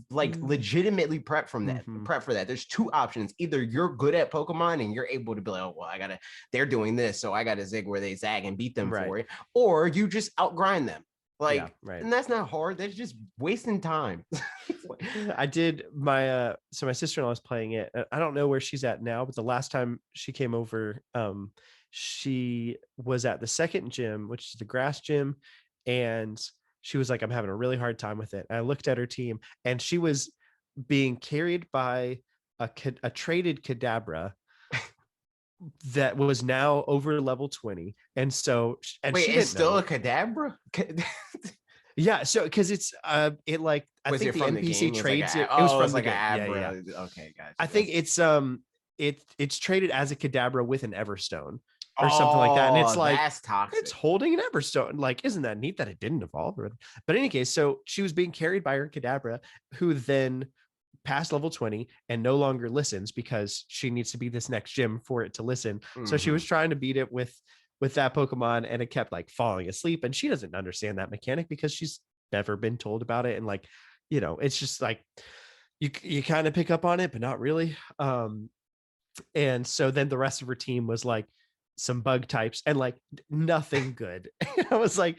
like legitimately prep for that. There's 2 options. Either you're good at Pokemon and you're able to be like, oh well, they're doing this, so I gotta zig where they zag and beat them for it, or you just outgrind them. Like, and that's not hard. That's just wasting time. I did my so my sister-in-law was playing it. I don't know where she's at now, but the last time she came over, she was at the second gym, which is the grass gym, and she was like, I'm having a really hard time with it. And I looked at her team and she was being carried by a traded Kadabra that was now over level 20. And so, and wait, it's still a Kadabra? Yeah, so because it's it like I think the NPC trades it. It was from the game. Yeah. Okay, gotcha. I think it's traded as a Kadabra with an Everstone or something like that, and it's like that's toxic. It's holding an Everstone. Like, isn't that neat that it didn't evolve? But in any case, so she was being carried by her Kadabra, who then past level 20 and no longer listens because she needs to be this next gym for it to listen. So she was trying to beat it with that Pokemon, and it kept like falling asleep, and she doesn't understand that mechanic because she's never been told about it. And like, you know, it's just like you kind of pick up on it, but not really. And so then the rest of her team was like some bug types and like nothing good. I was like,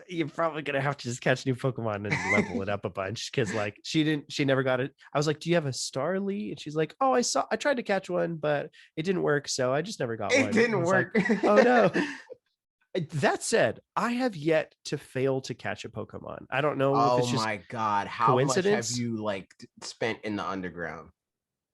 you're probably gonna have to just catch new Pokemon and level it up a bunch, because like she never got it. I was like, do you have a Starly? And she's like, oh, I tried to catch one, but it didn't work, so I just never got one. It didn't work. Like, oh no. That said, I have yet to fail to catch a Pokemon. I don't know if it's just my God. How coincidence. much have you like spent in the underground?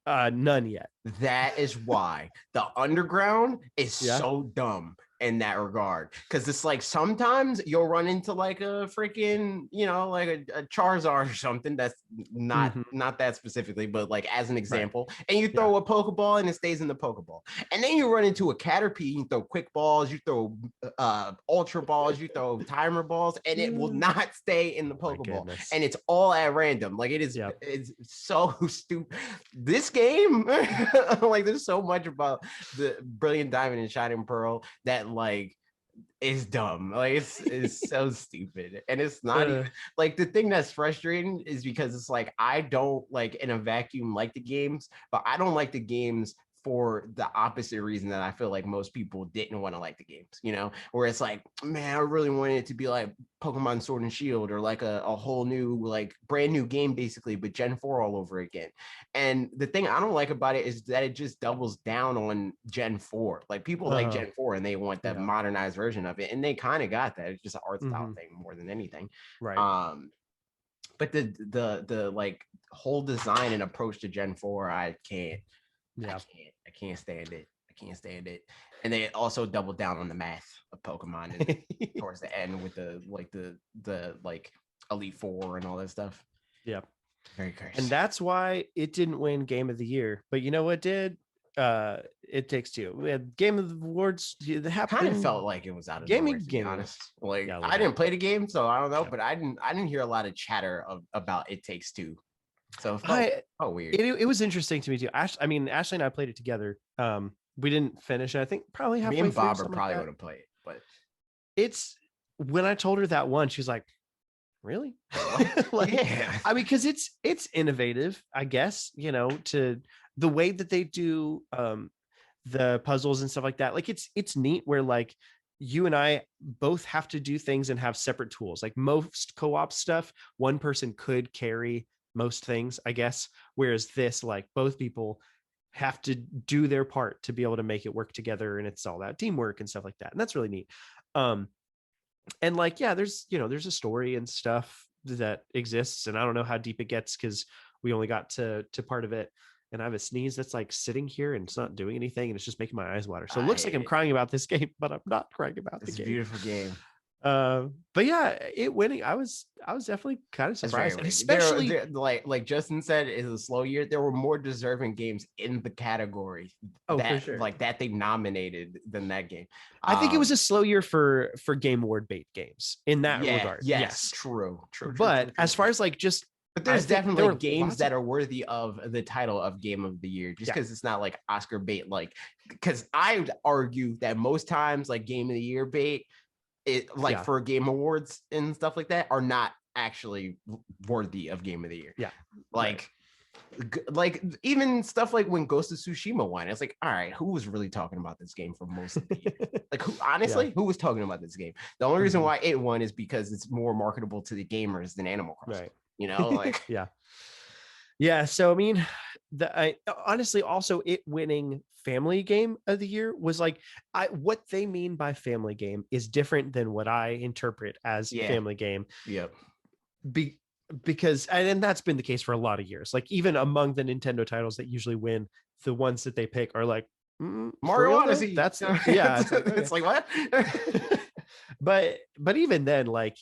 None yet. That is why the underground is Yeah. so dumb in that regard, because it's like sometimes you'll run into like a freaking, you know, like a Charizard or something that's not that specifically, but like as an example, and you throw a Pokeball and it stays in the Pokeball, and then you run into a Caterpie, you throw quick balls, you throw ultra balls, you throw timer balls, and it will not stay in the Pokeball, and it's all at random. Like it is, it's so stupid. This game, like there's so much about the Brilliant Diamond and Shining Pearl that like is dumb. Like it's so stupid, and it's not even like, the thing that's frustrating is because it's like I don't like in a vacuum like the games, but I don't like the games for the opposite reason that I feel like most people didn't want to like the games, you know, where it's like, man, I really wanted it to be like Pokemon Sword and Shield, or like a whole new, like brand new game basically, but Gen 4 all over again. And the thing I don't like about it is that it just doubles down on Gen 4. Like people like Gen 4 and they want the modernized version of it, and they kind of got that. It's just an art style thing more than anything. Right. But the like whole design and approach to Gen 4, I can't. I can't stand it. I can't stand it. And they also doubled down on the math of Pokemon towards the end with the like Elite Four and all that stuff. Yeah. Very cursed. And that's why it didn't win Game of the Year. But you know what did? It Takes Two. We had Game of the Awards. It kind of felt like it was out of nowhere, to be honest. Like I didn't play the game, so I don't know. But I didn't hear a lot of chatter about It Takes Two. So it felt weird. It was interesting to me too. Ashley and I played it together. We didn't finish it. I think probably halfway through. Me and Bob are probably going to play it, but it's, when I told her that one, she's like, really? Like, yeah. I mean, because it's innovative, I guess, you know, to the way that they do the puzzles and stuff like that. Like it's neat where like you and I both have to do things and have separate tools. Like most co-op stuff, one person could carry most things, I guess, whereas this, like both people have to do their part to be able to make it work together, and it's all that teamwork and stuff like that, and that's really neat. And like, yeah, there's a story and stuff that exists, and I don't know how deep it gets because we only got to part of it, and I have a sneeze that's like sitting here and it's not doing anything, and it's just making my eyes water. So it looks like I'm crying about this game, but I'm not crying about the game. It's a beautiful game. But yeah, it winning, I was definitely kind of surprised, and especially like Justin said, it's a slow year. There were more deserving games in the category for sure, like that they nominated than that game. I think it was a slow year for Game Award bait games in that regard. Yes, true. But as far as like just, but there's definitely games that are worthy of the title of Game of the Year, just because it's not like Oscar bait. Like, because I would argue that most times like Game of the Year bait, for Game Awards and stuff like that, are not actually worthy of Game of the Year. Yeah. Like even stuff like when Ghost of Tsushima won, it's like, all right, who was really talking about this game for most of the year? Like, who was talking about this game? The only reason why it won is because it's more marketable to the gamers than Animal Crossing. Right. You know, like yeah. So I mean, honestly, also it winning Family Game of the Year was like, what they mean by family game is different than what I interpret as family game. Yep. Because and that's been the case for a lot of years. Like even among the Nintendo titles that usually win, the ones that they pick are like Mario Odyssey. That's it's like what? but even then, like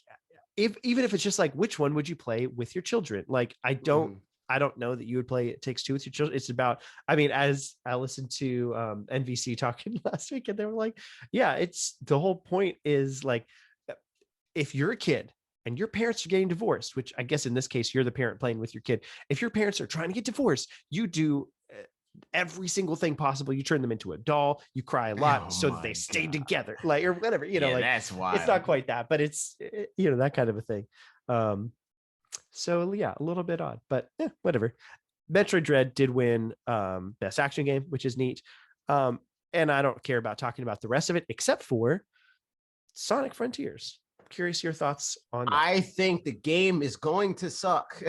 even if it's just like, which one would you play with your children? Like I don't know that you would play It Takes Two with your children. It's about, I mean, as I listened to NVC talking last week, and they were like, yeah, it's the whole point is like, if you're a kid and your parents are getting divorced, which I guess in this case, you're the parent playing with your kid. If your parents are trying to get divorced, you do every single thing possible. You turn them into a doll, you cry a lot so that they stay together, like, or whatever, you know, like that's why it's not quite that, but it's, you know, that kind of a thing. So yeah, a little bit odd, but whatever. Metroid Dread did win best action game, which is neat. And I don't care about talking about the rest of it except for Sonic Frontiers, curious your thoughts on that. I think the game is going to suck.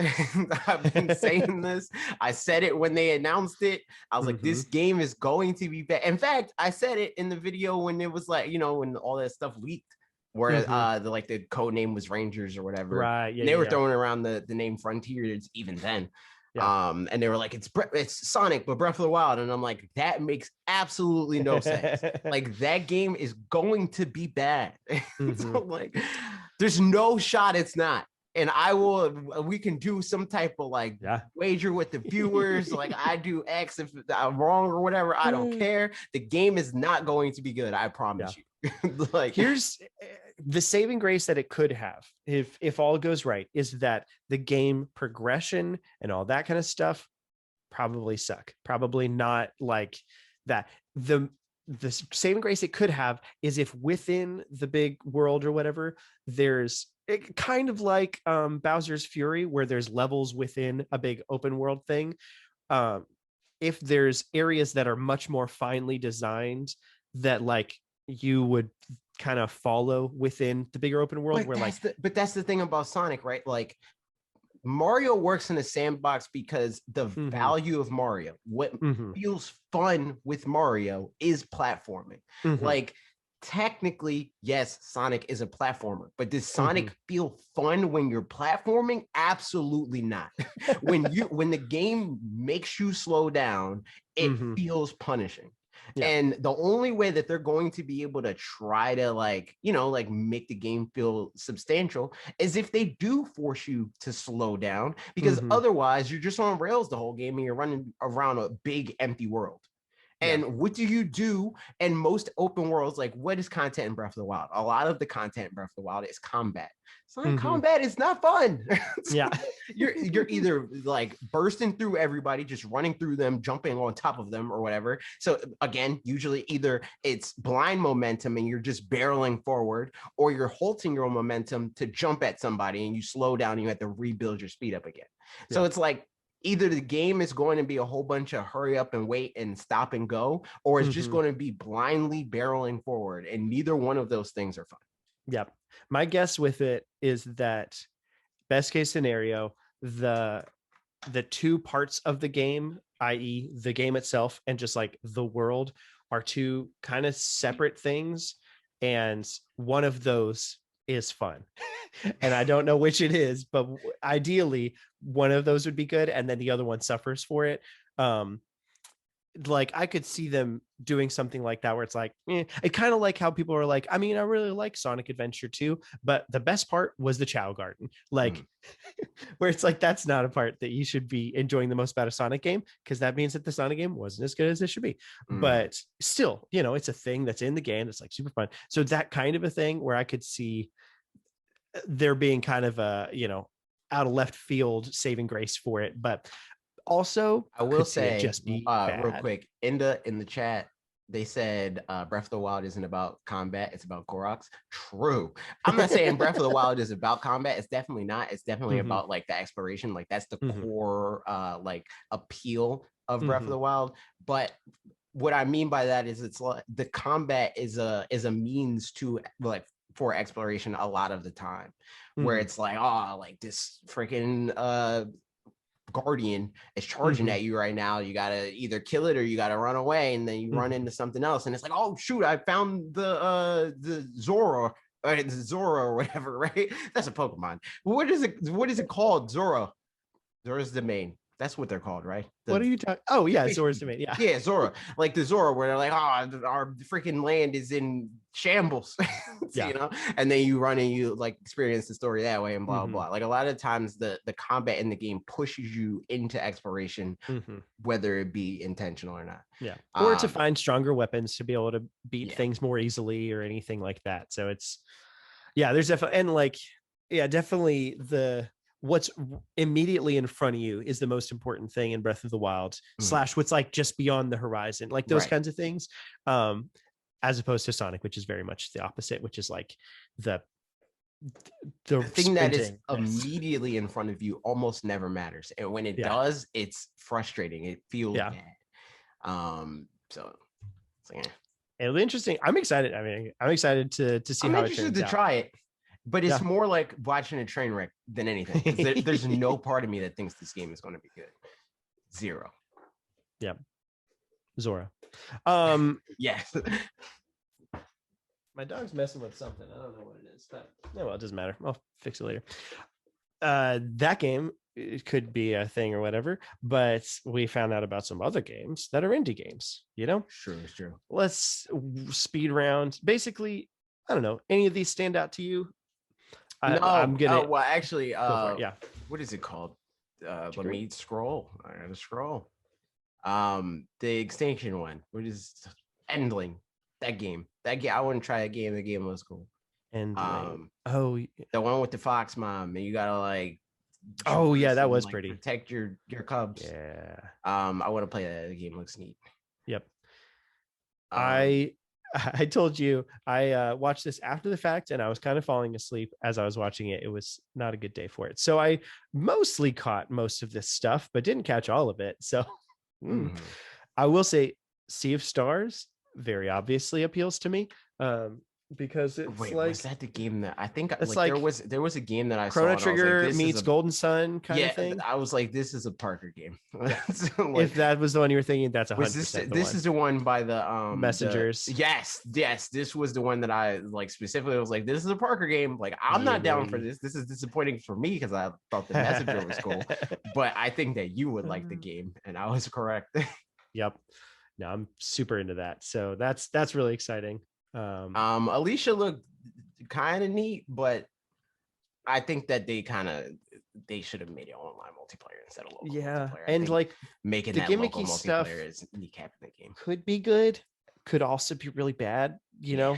I've been saying this. I said it when they announced it. I was like, this game is going to be bad. In fact, I said it in the video when it was like, when all that stuff leaked, where the code name was Rangers or whatever. Right. Yeah. And they were throwing around the name Frontiers even then. Yeah. And they were like, it's Sonic, but Breath of the Wild. And I'm like, that makes absolutely no sense. Like, that game is going to be bad. So, like, there's no shot it's not. And we can do some type of wager with the viewers. Like, I do X if I'm wrong or whatever. I don't care. The game is not going to be good. I promise you. Like, here's the saving grace that it could have, if all goes right, is that the game progression and all that kind of stuff probably suck. Probably not like that. The saving grace it could have is if within the big world or whatever, there's kind of like Bowser's Fury, where there's levels within a big open world thing. If there's areas that are much more finely designed that like you would kind of follow within the bigger open world, but that's the thing about Sonic, right? Like, Mario works in a sandbox because the value of Mario, what feels fun with Mario, is platforming. Like, technically, yes, Sonic is a platformer, but does Sonic feel fun when you're platforming? Absolutely not. When the game makes you slow down, it feels punishing. Yeah. And the only way that they're going to be able to try to make the game feel substantial is if they do force you to slow down, because otherwise you're just on rails the whole game and you're running around a big empty world. And what do you do in most open worlds? Like, what is content in Breath of the Wild? A lot of the content in Breath of the Wild is combat. So combat is not fun. Yeah. You're either like bursting through everybody, just running through them, jumping on top of them or whatever. So again, usually either it's blind momentum and you're just barreling forward, or you're halting your momentum to jump at somebody and you slow down and you have to rebuild your speed up again. Yeah. So it's like, either the game is going to be a whole bunch of hurry up and wait and stop and go, or it's just going to be blindly barreling forward. And neither one of those things are fun. Yep. My guess with it is that best case scenario, the two parts of the game, i.e. the game itself and just like the world, are two kind of separate things. And one of those is fun. And I don't know which it is, but ideally one of those would be good. And then the other one suffers for it. Like, I could see them doing something like that, where it's like, it kind of like how people are like, I mean, I really like Sonic Adventure 2, but the best part was the Chow Garden. Like, where it's like, that's not a part that you should be enjoying the most about a Sonic game, because that means that the Sonic game wasn't as good as it should be. But still, it's a thing that's in the game that's like super fun. So that kind of a thing where I could see there being kind of a, out of left field saving grace for it. But also, I will say, just be real quick, in the chat, they said Breath of the Wild isn't about combat, it's about Koroks. True. I'm not saying Breath of the Wild is about combat. It's definitely not. It's definitely about like the exploration. Like, that's the core like appeal of Breath of the Wild. But what I mean by that is, it's like the combat is a means to like for exploration a lot of the time, where it's like, like this freaking Guardian is charging at you right now. You gotta either kill it or you gotta run away, and then you run into something else, and it's like, oh shoot, I found the Zora or whatever, right? That's a Pokemon. What is it called? Zora's domain. That's what they're called, right? What are you talking? Oh yeah, Zora's domain. Yeah, yeah, Zora. Like the Zora, where they're like, our freaking land is in shambles, and then you run and you like experience the story that way and blah blah. Like, a lot of times the combat in the game pushes you into exploration, whether it be intentional or not. Yeah, or to find stronger weapons to be able to beat things more easily or anything like that. So it's there's definitely, and like definitely what's immediately in front of you is the most important thing in Breath of the Wild / what's like just beyond the horizon, like those kinds of things, as opposed to Sonic, which is very much the opposite, which is like the thing that is immediately in front of you almost never matters, and when it does, it's frustrating. It feels bad. So it'll be interesting. I'm excited. I mean, I'm excited to see how it turns out. Try it. But it's more like watching a train wreck than anything. Because there's no part of me that thinks this game is going to be good. Zero. Yeah. Zora. Yes. My dog's messing with something. I don't know what it is, but well, it doesn't matter. I'll fix it later. That game, it could be a thing or whatever, but we found out about some other games that are indie games, you know? Sure, it's true. Let's speed round. Basically, I don't know. Any of these stand out to you? I'm gonna. Well, actually, go for it. Yeah. What is it called? Let me scroll. I gotta scroll. The extinction one. What is Endling? That game. I wouldn't try that game. The game was cool. And the one with the fox mom, and you gotta like. Oh yeah, that was like, pretty. Protect your cubs. Yeah. I want to play that. The game looks neat. Yep. I told you I watched this after the fact, and I was kind of falling asleep as I was watching it. It was not a good day for it. So I mostly caught most of this stuff, but didn't catch all of it. So I will say Sea of Stars very obviously appeals to me. Because it's was that the game that I think it's like there was a game that I Chrono saw Trigger meets Golden Sun kind of thing. I was like, this is a Parker game. So, like, if that was the one you were thinking, that's 100%. This is the one by the Messengers. Yes, this was the one that I like specifically was like, this is a Parker game. Like, I'm not down for this. This is disappointing for me because I thought the Messenger was cool. But I think that you would like the game, and I was correct. Yep. No, I'm super into that. So that's really exciting. Alicia looked kind of neat, but I think that they should have made it online multiplayer instead of local multiplayer. And like making the that gimmicky local stuff multiplayer is kneecapping the game. Could be good, could also be really bad, you know.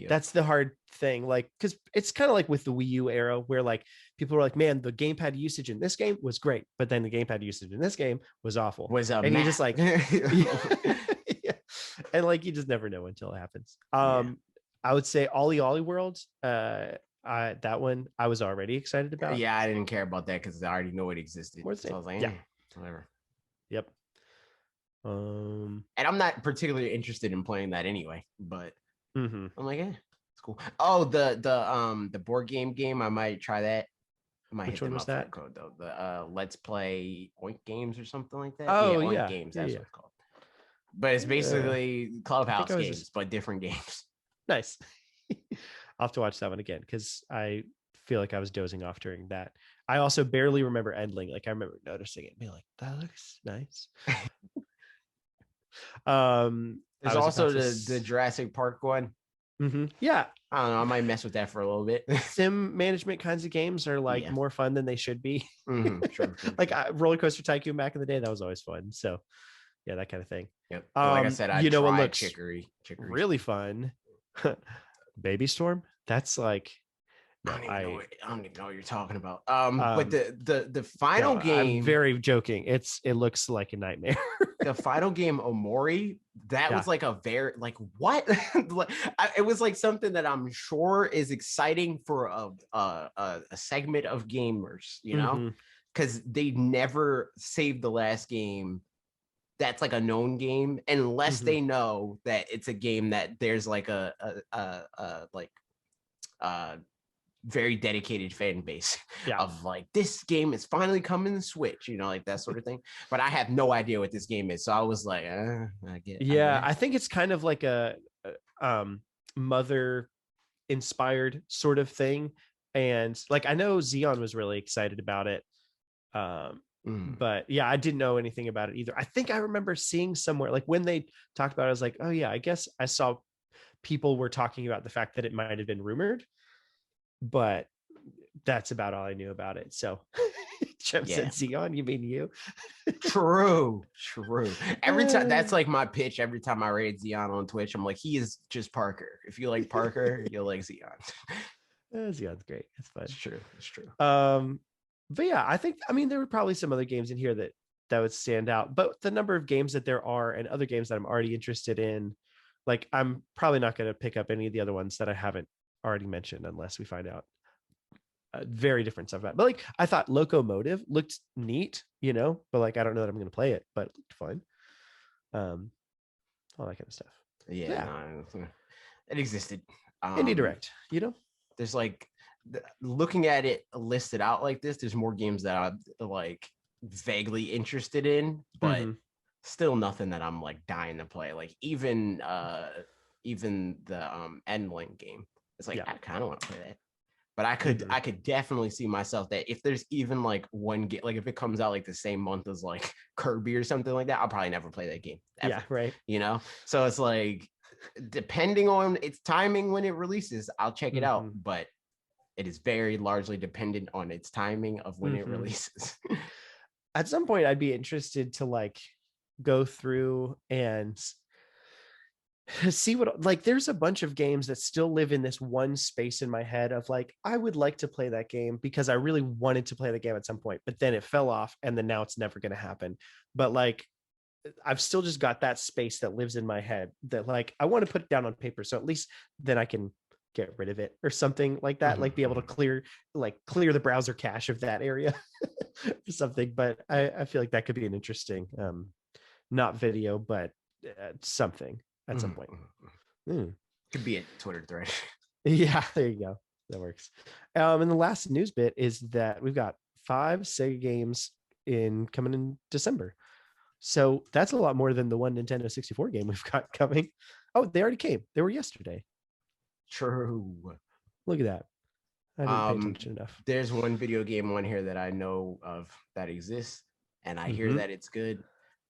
That's the hard thing, like, because it's kind of like with the Wii U era where like people were like, man, the gamepad usage in this game was great, but then the gamepad usage in this game was awful, and you're just like and like you just never know until it happens. I would say Ollie Ollie World, that one I was already excited about. Yeah, I didn't care about that because I already know it existed. So I was like, whatever. Yep. And I'm not particularly interested in playing that anyway, but I'm like, it's cool. Oh, the board game, I might try that. Which one was that? Code though. The Let's Play Oink Games or something like that. Oh Oink Games. That's what it's called. But it's basically Clubhouse games, but different games. Nice. I'll have to watch that one again because I feel like I was dozing off during that. I also barely remember Endling. Like I remember noticing it and being like, that looks nice. There's also the Jurassic Park one. Yeah. I don't know. I might mess with that for a little bit. Sim management kinds of games are like more fun than they should be. Sure. Like Roller Coaster Tycoon back in the day, that was always fun. So yeah, that kind of thing. Yep. Like I said, I know what looks Chicory. Really fun. Baby Storm. That's like I don't even know what you're talking about. But the final game, I'm very joking. It looks like a nightmare. The final game, Omori, that was like a very like what? It was like something that I'm sure is exciting for a segment of gamers, you know, because they never saved the last game. That's like a known game unless they know that it's a game that there's like a very dedicated fan base of like, this game is finally coming to Switch, you know, like that sort of thing. But I have no idea what this game is, so I was like, I think it's kind of like a mother inspired sort of thing, and like I know Xeon was really excited about it. But yeah, I didn't know anything about it either. I think I remember seeing somewhere like when they talked about it, I was like, oh yeah, I guess I saw people were talking about the fact that it might have been rumored, but that's about all I knew about it. So Jeff said Xeon, you mean you? True. Every time, that's like my pitch every time I raid Xeon on Twitch. I'm like, he is just Parker. If you like Parker, you'll like Xeon. Xeon's great. It's fun. It's true. But yeah, I mean, there were probably some other games in here that would stand out, but the number of games that there are and other games that I'm already interested in, like I'm probably not going to pick up any of the other ones that I haven't already mentioned unless we find out very different stuff about it. But like I thought Locomotive looked neat, you know, but like I don't know that I'm going to play it, but it looked fun. All that kind of stuff. No, it existed. Indie Direct, you know. There's like looking at it listed out like this, there's more games that I'm like vaguely interested in, but still nothing that I'm like dying to play. Like even the Endling game. It's like I kind of want to play that. But I could definitely see myself that if there's even like one game, like if it comes out like the same month as like Kirby or something like that, I'll probably never play that game. Ever, yeah, right. You know? So it's like, depending on its timing when it releases, I'll check it out. But it is very largely dependent on its timing of when it releases. At some point, I'd be interested to like go through and see what, like, there's a bunch of games that still live in this one space in my head of like, I would like to play that game because I really wanted to play the game at some point, but then it fell off and then now it's never going to happen. But like, I've still just got that space that lives in my head that like, I want to put it down on paper. So at least then I can get rid of it or something like that, like be able to clear the browser cache of that area or something. But I feel like that could be an interesting, not video, but something at some point. Could be a Twitter thread. Yeah, there you go. That works. And the last news bit is that we've got 5 Sega games coming in December. So that's a lot more than the one Nintendo 64 game we've got coming. Oh, they already came. They were yesterday. True. Look at that. I didn't pay attention enough. There's one video game on here that I know of that exists, and I hear that it's good.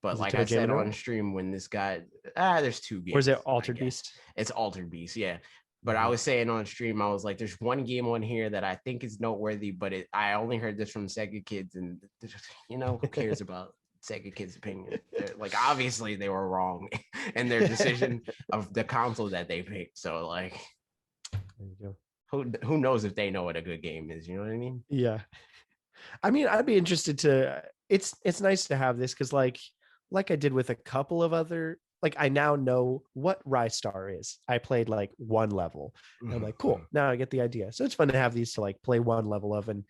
But like I said on stream, when this guy, there's 2 games. Or is it Altered Beast? It's Altered Beast, yeah. But I was saying on stream, I was like, there's one game on here that I think is noteworthy, but I only heard this from Sega kids, and who cares about Sega kids' opinion? Like, obviously they were wrong in their decision of the console that they picked. So like, there you go. Who knows if they know what a good game is? You know what I mean? Yeah. I mean, I'd be interested to. It's nice to have this because like I did with a couple of other, like I now know what Rystar is. I played like one level. And I'm like, cool. Now I get the idea. So it's fun to have these to like play one level of and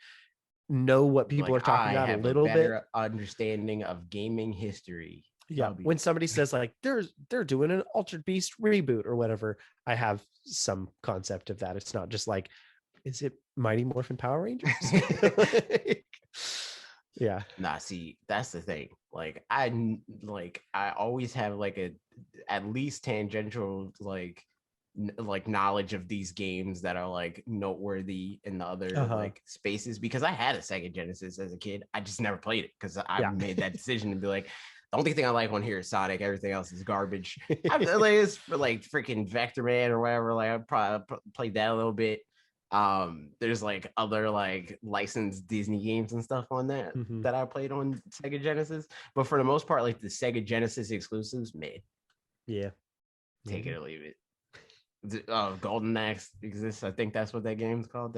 know what people are talking about a little bit. Understanding of gaming history. Yeah. When somebody says like they're doing an Altered Beast reboot or whatever, I have some concept of that. It's not just like, is it Mighty Morphin Power Rangers? Yeah. Nah, see, that's the thing. Like I always have like at least tangential like knowledge of these games that are like noteworthy in the other like spaces, because I had a Sega Genesis as a kid. I just never played it because I made that decision to be like, the only thing I like on here is Sonic. Everything else is garbage. Like, it's for like freaking Vector Man or whatever. Like I probably played that a little bit. There's like other like licensed Disney games and stuff on that that I played on Sega Genesis, but for the most part, like the Sega Genesis exclusives, take it or leave it. Golden Axe exists. I think that's what that game's called.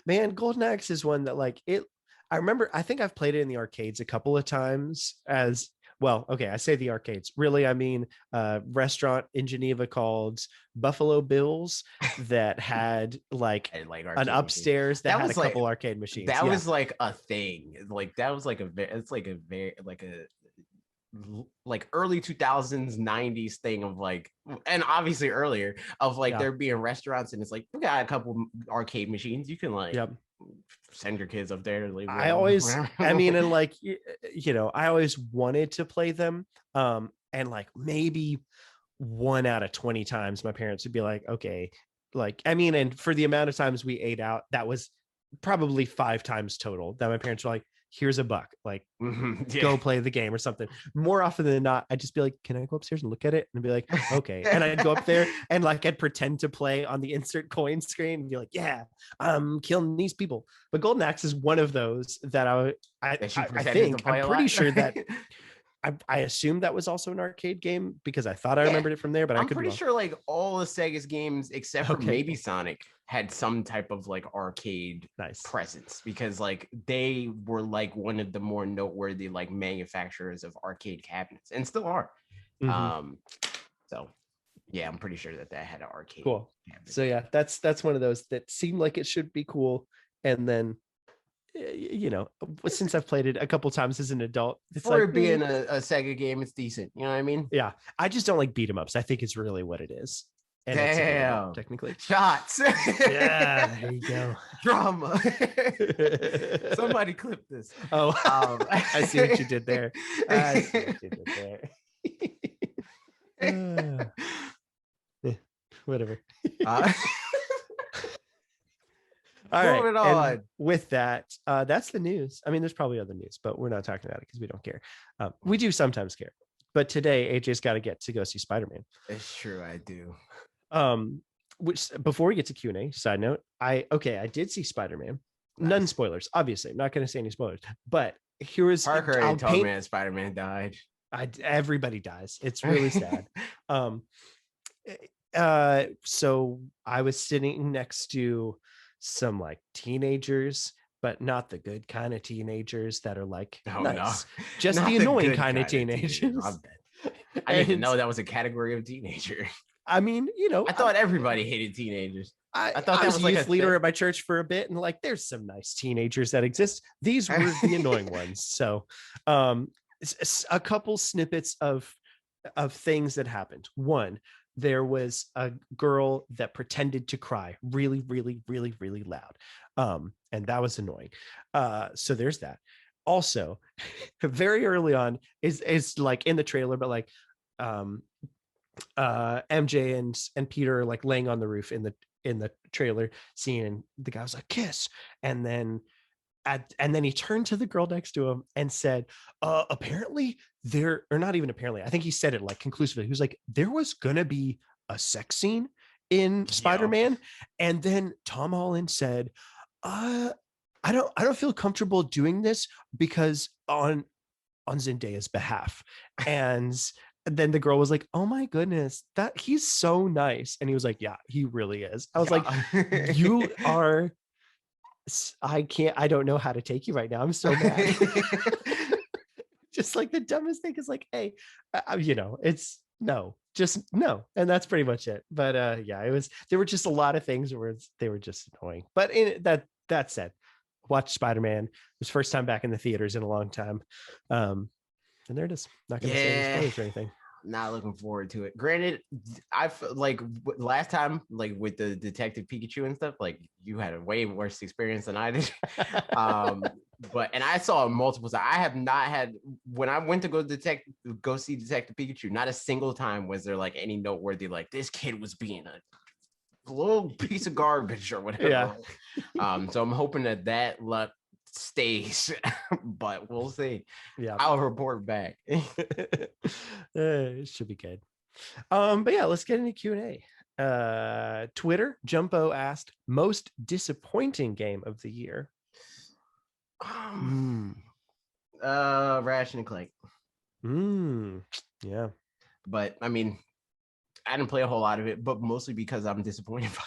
Man, Golden Axe is one that like it. I remember. I think I've played it in the arcades a couple of times as well. Okay, I say the arcades. Really, I mean restaurant in Geneva called Buffalo Bill's that had like an upstairs that had a couple arcade machines. That was like a thing. Like that was like it's like a very like early 2000s 90s thing of like, and obviously earlier of like there being restaurants and it's like, we got a couple arcade machines, you can like send your kids up there to leave. I mean, and like I always wanted to play them, and like maybe 1 out of 20 times my parents would be like, okay, like I mean, and for the amount of times we ate out, that was probably 5 times total that my parents were like, here's $1, like go play the game or something. More often than not, I'd just be like, can I go upstairs and look at it? And be like, okay. And I'd go up there and like I'd pretend to play on the insert coin screen and be like, yeah, I'm killing these people. But Golden Axe is one of those that I think I'm pretty sure that I assumed that was also an arcade game because I thought I remembered it from there, but I'm pretty sure like all the Sega's games except for maybe Sonic had some type of like arcade presence, because like they were like one of the more noteworthy like manufacturers of arcade cabinets and still are. So yeah, I'm pretty sure that had an arcade. Cool. Cabinet. So yeah, that's one of those that seemed like it should be cool, and then since I've played it a couple times as an adult, it's for it being a Sega game, it's decent. You know what I mean? Yeah. I just don't like beat 'em ups. I think it's really what it is. And it's available, technically. Shots. Yeah, there you go. Drama. Somebody clip this. Oh, I see what you did there. I see what you did there. Whatever. All moving right. on. And with that, that's the news. I mean, there's probably other news, but we're not talking about it because we don't care. We do sometimes care. But today, AJ's got to get to go see Spider-Man. It's true, I do. Which before we get to Q&A, side note, I did see Spider-Man. Nice. None spoilers, obviously. I'm not going to say any spoilers. But here's Parker already told me Spider-Man died. Everybody dies. It's really sad. So I was sitting next to some like teenagers, but not the good kind of teenagers that are like nice. No. Just not the annoying kind of teenagers. I didn't even know that was a category of teenager. I mean, you know, I thought everybody hated teenagers. I thought that was like youth leader at my church for a bit, and like, there's some nice teenagers that exist. These were the annoying ones. So, a couple snippets of things that happened. One, there was a girl that pretended to cry really, really, really, really loud. And that was annoying. So there's that. Also, very early on is like in the trailer, but like MJ and Peter are like laying on the roof in the trailer scene, and the guy was like, kiss. And then he turned to the girl next to him and said, apparently there, or not even apparently, I think he said it like conclusively. He was like, there was gonna be a sex scene in Spider-Man. And then Tom Holland said, I don't feel comfortable doing this because on Zendaya's behalf. And then the girl was like, oh my goodness, that he's so nice. And he was like, yeah, he really is. I was like, you are, I don't know how to take you right now. I'm so mad. Just like the dumbest thing is like, hey, it's no, just no. And that's pretty much it. But there were just a lot of things where they were just annoying. But that said, watch Spider-Man. It was first time back in the theaters in a long time. And there it is. Not going to say any spoilers or anything. Not looking forward to it. Granted, I like last time, like with the Detective Pikachu and stuff, like you had a way worse experience than I did. And I saw multiple times. I have not had, when I went to go see Detective Pikachu, not a single time was there like any noteworthy, like this kid was being a little piece of garbage or whatever. Yeah. So I'm hoping that luck stays, but we'll see. Yeah, I'll report back. It should be good. But yeah, let's get into Q&A. Twitter, Jumbo asked, most disappointing game of the year. Ratchet and Clank. Yeah, but I mean, I didn't play a whole lot of it, but mostly because I'm disappointed by it.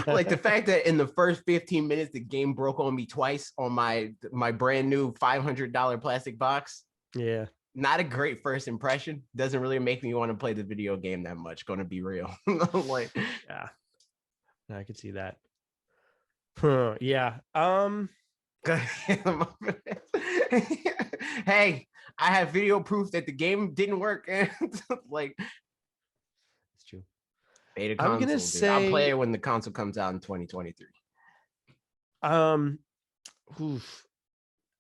Like the fact that in the first 15 minutes, the game broke on me twice on my brand new $500 plastic box. Yeah. Not a great first impression. Doesn't really make me want to play the video game that much. Gonna be real. Like, yeah, I could see that. Yeah. Hey, I have video proof that the game didn't work. Like, it's true. Beta console, I'm gonna say I'll play it when the console comes out in 2023. I'm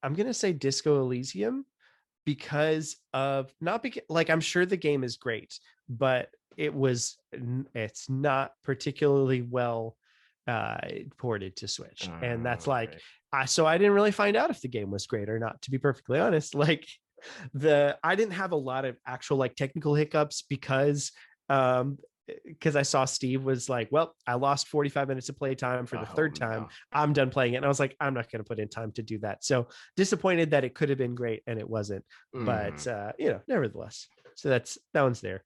gonna say Disco Elysium because of I'm sure the game is great, but it's not particularly well ported to Switch, and that's like right. So I didn't really find out if the game was great or not, to be perfectly honest. Like I didn't have a lot of actual like technical hiccups because I saw Steve was like, well, I lost 45 minutes of play time for the third time. I'm done playing it. And I was like, I'm not going to put in time to do that. So disappointed that it could have been great and it wasn't, but nevertheless, so that one's there.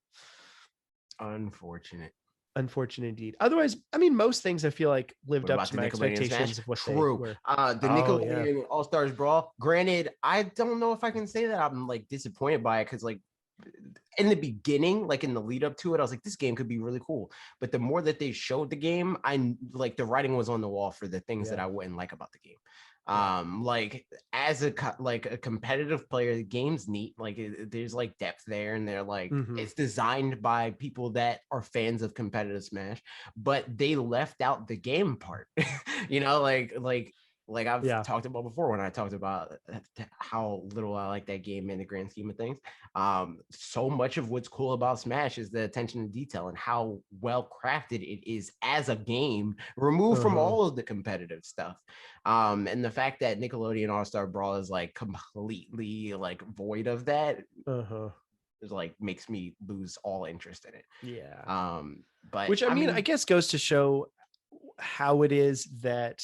Unfortunate indeed. Otherwise, I mean, most things I feel like lived up to my expectations of what they were. The Nickelodeon All-Stars Brawl. Granted, I don't know if I can say that I'm like disappointed by it because like in the beginning, like in the lead up to it, I was like, this game could be really cool. But the more that they showed the game, I like the writing was on the wall for the things that I wouldn't like about the game. Like as a competitive player, the game's neat. Like there's like depth there, and they're like it's designed by people that are fans of competitive Smash, but they left out the game part. You know, like I've talked about before when I talked about how little I like that game in the grand scheme of things. So much of what's cool about Smash is the attention to detail and how well crafted it is as a game, removed from all of the competitive stuff. And the fact that Nickelodeon All-Star Brawl is like completely like void of that is like makes me lose all interest in it. Yeah. But which I mean, I guess goes to show how it is that,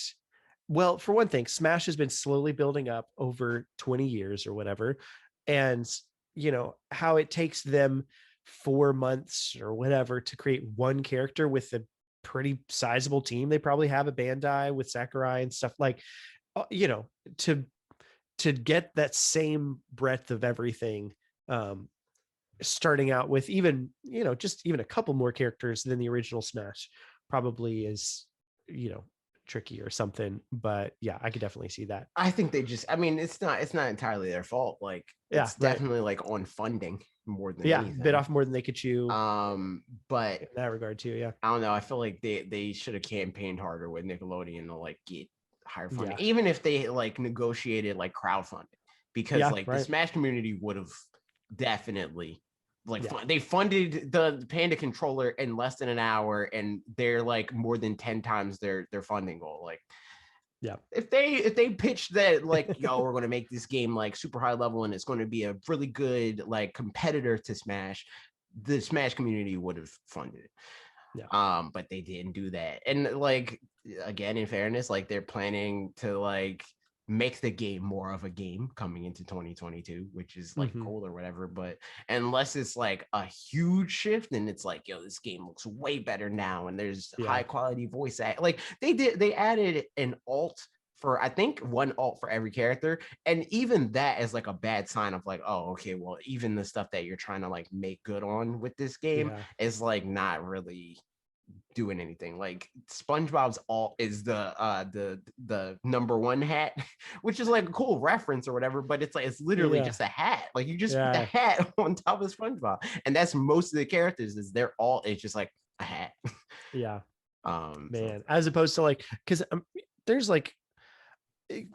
well, for one thing, Smash has been slowly building up over 20 years or whatever. And, you know, how it takes them 4 months or whatever to create one character with a pretty sizable team. They probably have a Bandai with Sakurai and stuff like, you know, to get that same breadth of everything, starting out with even, you know, just even a couple more characters than the original Smash probably is, you know, tricky or something. But yeah, I could definitely see that. I think they just, I mean, it's not entirely their fault. Like it's definitely like on funding more than anything. Bit off more than they could chew. But in that regard too, yeah. I don't know. I feel like they should have campaigned harder with Nickelodeon to like get higher funding, even if they like negotiated like crowdfunding, because the Smash community would have definitely they funded the Panda controller in less than an hour, and they're like more than 10 times their funding goal. Like, if they pitched that like, yo, we're going to make this game like super high level and it's going to be a really good like competitor to Smash, the Smash community would have funded it. But they didn't do that. And like, again, in fairness, like they're planning to like make the game more of a game coming into 2022, which is like cool or whatever. But unless it's like a huge shift and it's like, yo, this game looks way better now and there's high quality voice act, like they added an alt for, I think, one alt for every character, and even that is like a bad sign of like, oh, okay, well, even the stuff that you're trying to like make good on with this game is like not really doing anything. Like SpongeBob's alt is the number one hat, which is like a cool reference or whatever, but it's like it's literally just a hat. Like you just put the hat on top of SpongeBob, and that's most of the characters is their alt is just like a hat. Man, as opposed to like, because there's like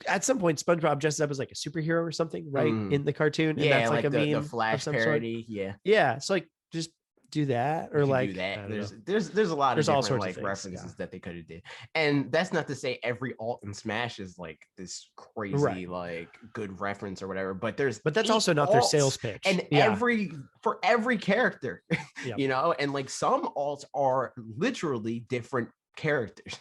at some point SpongeBob dresses up as like a superhero or something, right? In the cartoon, and that's like a meme, the Flash parody. So like just do that, or like do that. There's a lot of different like references that they could have did, and that's not to say every alt in Smash is like this crazy like good reference or whatever. But that's also not their sales pitch. And for every character, you know, and like some alts are literally different characters.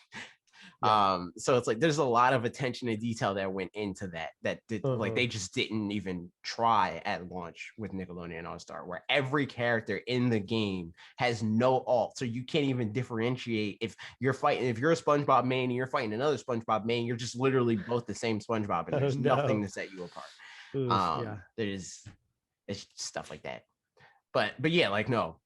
So it's like there's a lot of attention to detail that went into that like they just didn't even try at launch with Nickelodeon All-Star, where every character in the game has no alt, so you can't even differentiate if you're a SpongeBob main and you're fighting another SpongeBob main. You're just literally both the same SpongeBob, and there's nothing to set you apart. It's stuff like that, but yeah, like no.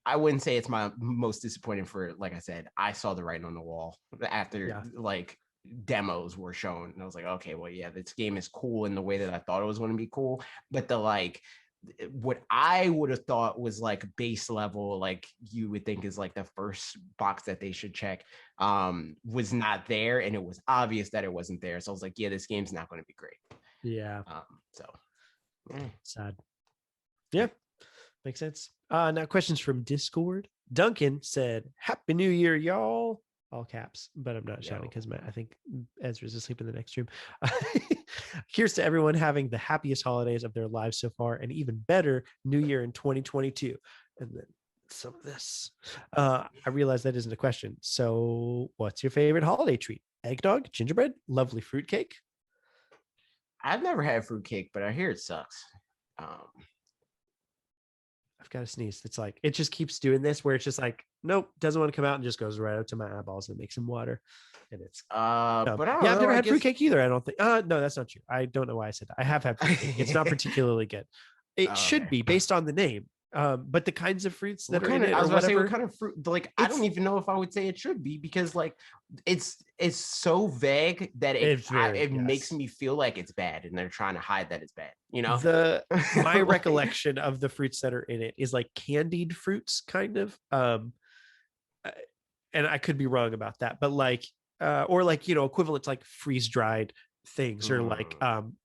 I wouldn't say it's my most disappointing for, like I said, I saw the writing on the wall after like demos were shown, and I was like, okay, well, yeah, this game is cool in the way that I thought it was going to be cool, but the like what I would have thought was like base level, like you would think is like the first box that they should check, was not there, and it was obvious that it wasn't there. So I was like, yeah, this game's not going to be great. Sad. Makes sense. Now questions from Discord. Duncan said, "Happy New Year, y'all." All caps, but I'm not shouting because I think Ezra's asleep in the next room. Here's to everyone having the happiest holidays of their lives so far, and even better New Year in 2022. And then some of this. I realize that isn't a question. So, what's your favorite holiday treat? Eggnog, gingerbread, lovely fruitcake? I've never had fruitcake, but I hear it sucks. I've got to sneeze. It's like, it just keeps doing this where it's just like, nope, doesn't want to come out, and just goes right up to my eyeballs and makes some water. And it's, but I don't know. I've never had fruitcake either. I don't think, no, that's not true. I don't know why I said that. I have had fruitcake. It's not particularly good. It should be based on the name. But the kinds of fruits that What are in kind of, it I or was about to say, what whatever, kind of fruit? Like, I don't even know if I would say it should be, because like it's so vague that it's very, it makes yes. me feel like it's bad, and they're trying to hide that it's bad, you know? My Like, recollection of the fruits that are in it is like candied fruits, kind of. Uh, and I could be wrong about that, but like, or like, equivalent to like freeze dried things, or like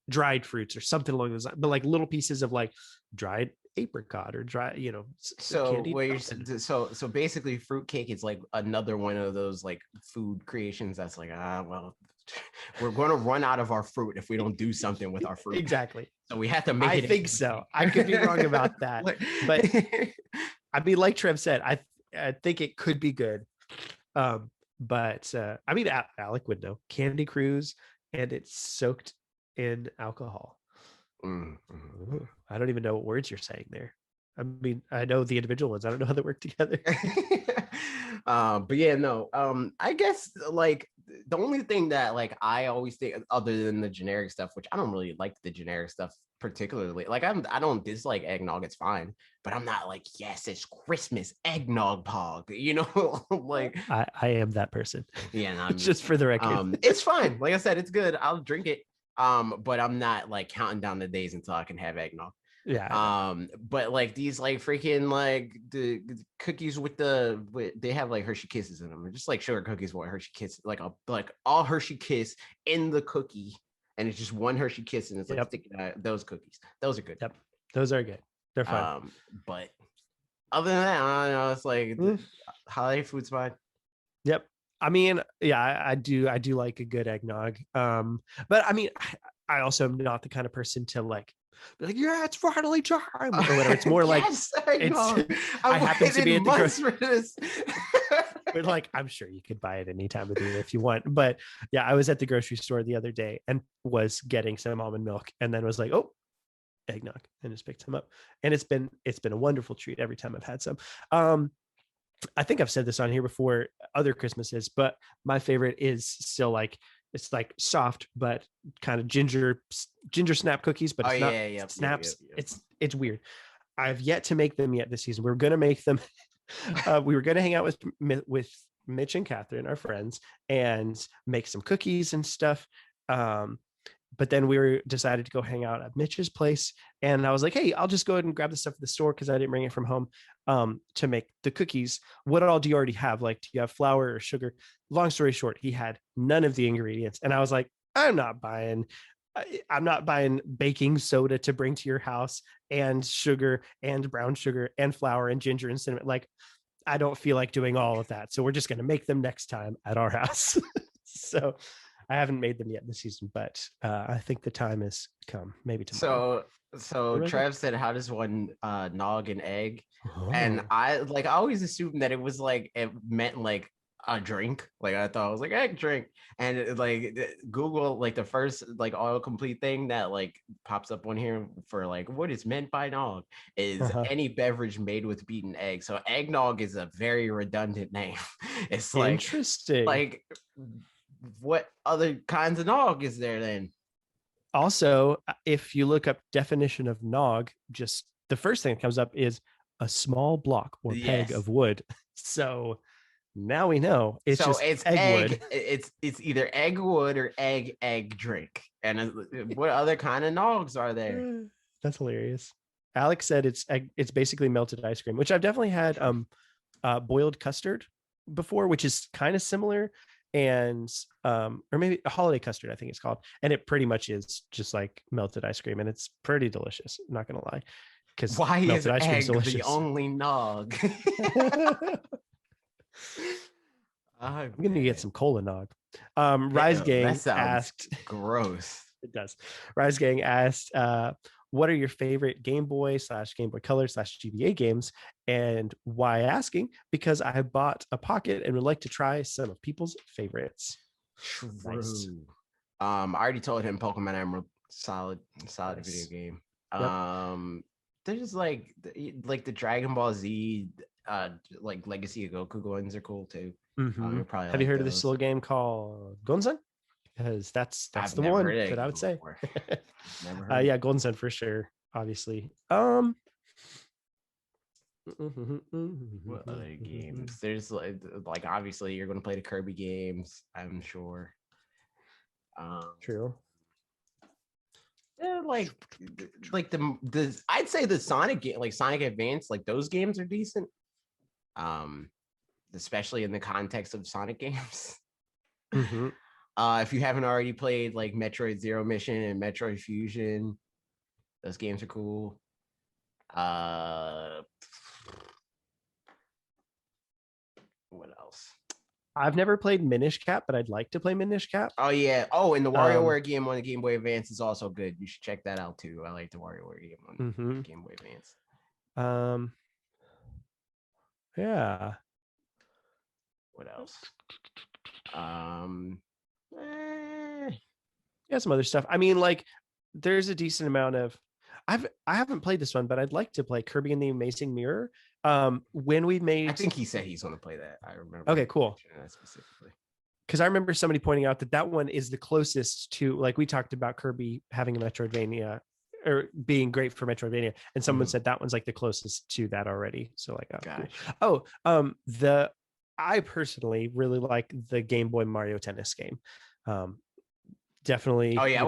dried fruits or something along those lines, but like little pieces of like dried apricot or dry, so candied where you're something. so basically fruitcake is like another one of those like food creations that's like, well, we're going to run out of our fruit if we don't do something with our fruit. Exactly. So we have to make I it think so. I could be wrong about that, like, but I mean, like Trev said, I think it could be good. But I mean, Alec would know Candy Cruise, and it's soaked in alcohol. Ooh, I don't even know what words you're saying there. I mean, I know the individual ones. I don't know how they work together. But yeah, no. I guess like the only thing that like I always think, other than the generic stuff, which I don't really like the generic stuff particularly. Like I don't dislike eggnog, it's fine, but I'm not like, yes, it's Christmas eggnog pog, you know? Like, I am that person. yeah, no, Just for the record. it's fine. Like I said, it's good. I'll drink it. But I'm not like counting down the days until I can have eggnog. Yeah. But like these like freaking like the cookies with they have like Hershey Kisses in them. They're just like sugar cookies with Hershey Kiss, like all Hershey Kiss in the cookie, and it's just one Hershey Kiss, and it's like sticking out. Those cookies, those are good. Yep, those are good. They're fine. But other than that, I don't know. It's like holiday food's fine. Yep. I mean, yeah, I do like a good eggnog. But I mean, I also am not the kind of person to like be like, yeah, it's finally time or whatever. It's more like, yes, I happen to be at the grocery for this. But like, I'm sure you could buy it any time of the year if you want. But yeah, I was at the grocery store the other day and was getting some almond milk, and then was like, oh, eggnog, and just picked some up. And it's been a wonderful treat every time I've had some. I think I've said this on here before, other Christmases, but my favorite is still like, it's like soft but kind of ginger snap cookies, but it's not snaps. It's weird. I've yet to make them yet this season. We're gonna make them. We were gonna hang out with Mitch and Catherine, our friends, and make some cookies and stuff. But then we decided to go hang out at Mitch's place, and I was like, hey, I'll just go ahead and grab the stuff at the store because I didn't bring it from home to make the cookies. What all do you already have? Like, do you have flour or sugar? Long story short, he had none of the ingredients, and I was like, I'm not buying baking soda to bring to your house, and sugar and brown sugar and flour and ginger and cinnamon. Like, I don't feel like doing all of that. So we're just going to make them next time at our house. So I haven't made them yet this season, but I think the time has come. Maybe tomorrow. So Trev said, how does one nog an egg? Oh. And I always assumed that it was like, it meant like a drink. Like I thought it was like egg drink. And Google, like the first like autocomplete thing that like pops up on here for like what is meant by nog is any beverage made with beaten egg. So eggnog is a very redundant name. It's like, interesting. Like, what other kinds of nog is there then? Also, if you look up definition of nog, just the first thing that comes up is a small block or peg of wood. So now we know it's egg wood. It's either egg wood or egg drink. And what other kind of nogs are there? That's hilarious. Alex said it's basically melted ice cream, which I've definitely had boiled custard before, which is kind of similar. And or maybe a holiday custard, I think it's called, and it pretty much is just like melted ice cream, and it's pretty delicious, I'm not gonna lie, because why is egg the only nog? I'm gonna get some cola nog. Rise Gang asked, gross. It does. Rise Gang asked, what are your favorite Game Boy / Game Boy Color / GBA games, and why asking? Because I bought a Pocket and would like to try some of people's favorites. True. Nice. I already told him Pokemon Emerald, solid nice. Video game. Yep. There's like the Dragon Ball Z like Legacy of Goku ones are cool too. Mm-hmm. Have you heard of this little game called Golden Sun? Because that's the one that I would say. Never heard. Yeah, Golden Sun for sure, obviously. What other games? There's like obviously you're gonna play the Kirby games, I'm sure. True. Yeah, like the I'd say the Sonic game, like Sonic Advance, like those games are decent. Um, especially in the context of Sonic games. If you haven't already played like Metroid Zero Mission and Metroid Fusion, those games are cool. What else? I've never played Minish Cap, but I'd like to play Minish Cap. Oh yeah. Oh, and the WarioWare game on the Game Boy Advance is also good. You should check that out too. I like the WarioWare game on Game Boy Advance. Yeah. What else? Yeah, some other stuff. I mean, like, there's a decent amount of. I haven't played this one, but I'd like to play Kirby and the Amazing Mirror. When we made, I think he said he's going to play that. I remember. Okay, cool. That specifically, because I remember somebody pointing out that one is the closest to, like, we talked about Kirby having a Metroidvania or being great for Metroidvania, and someone said that one's like the closest to that already. So like, cool. I personally really like the Game Boy Mario Tennis game. Definitely. Oh yeah, I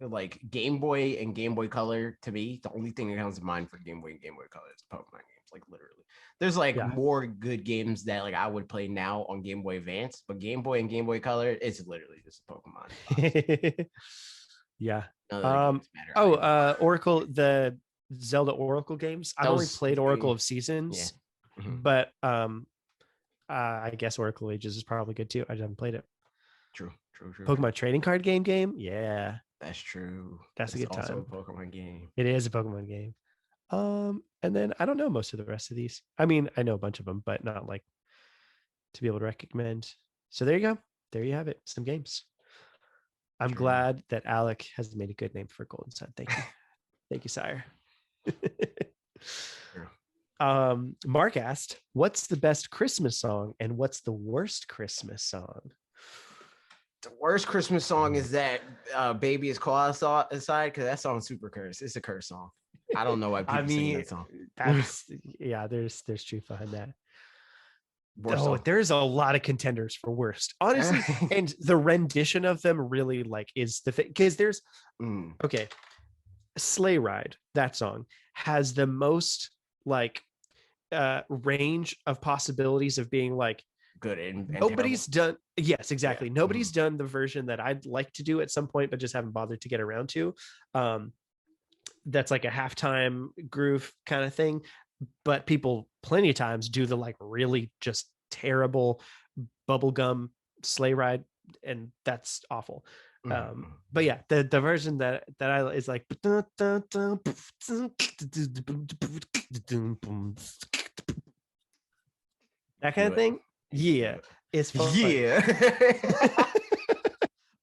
like Game Boy and Game Boy Color. To me, the only thing that comes to mind for Game Boy and Game Boy Color is Pokemon games. Like literally, there's more good games that like I would play now on Game Boy Advance, but Game Boy and Game Boy Color, it's literally just Pokemon. Yeah. Oracle, the Zelda Oracle games. I've only played Oracle of Seasons, but I guess Oracle Ages is probably good too. I haven't played it. True. Pokemon trading card game. Yeah, that's true. That's a good time. Also a Pokemon game. It is a Pokemon game. And then I don't know most of the rest of these. I mean, I know a bunch of them, but not like to be able to recommend. So there you go. There you have it. Some games. I'm glad that Alec has made a good name for Golden Sun. Thank you. Thank you, sire. Mark asked, what's the best Christmas song and what's the worst Christmas song? The worst Christmas song is that Baby Is Claw Aside, because that song's super cursed. It's a curse song. I don't know why people sing that song. There's truth behind that. There's a lot of contenders for worst, honestly. And the rendition of them really like is the thing, because there's Sleigh Ride, that song has the most like range of possibilities of being like good and nobody's terrible. Done. Yes, exactly. Nobody's done the version that I'd like to do at some point, but just haven't bothered to get around to. That's like a halftime groove kind of thing. But people plenty of times do the like really just terrible bubblegum Sleigh Ride, and that's awful. But yeah, the version that I is like that kind of thing. Yeah, it's fun. Yeah.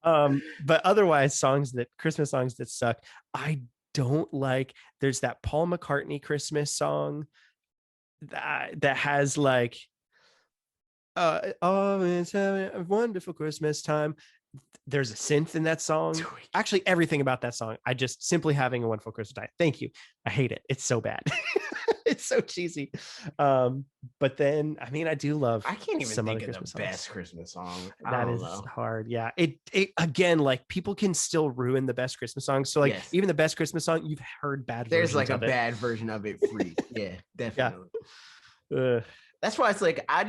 But otherwise, Christmas songs that suck, I don't like. There's that Paul McCartney Christmas song that has like oh, it's a wonderful Christmas time. There's a synth in that song. Actually, everything about that song, I just simply having a wonderful Christmas time. Thank you. I hate it. It's so bad. It's so cheesy. But then, I mean, I do love. I can't even think of the best Christmas song. That is hard. Yeah. It again, like people can still ruin the best Christmas songs. So like even the best Christmas song, you've heard bad. There's like a bad version of it free. Yeah, definitely. Yeah. That's why it's like I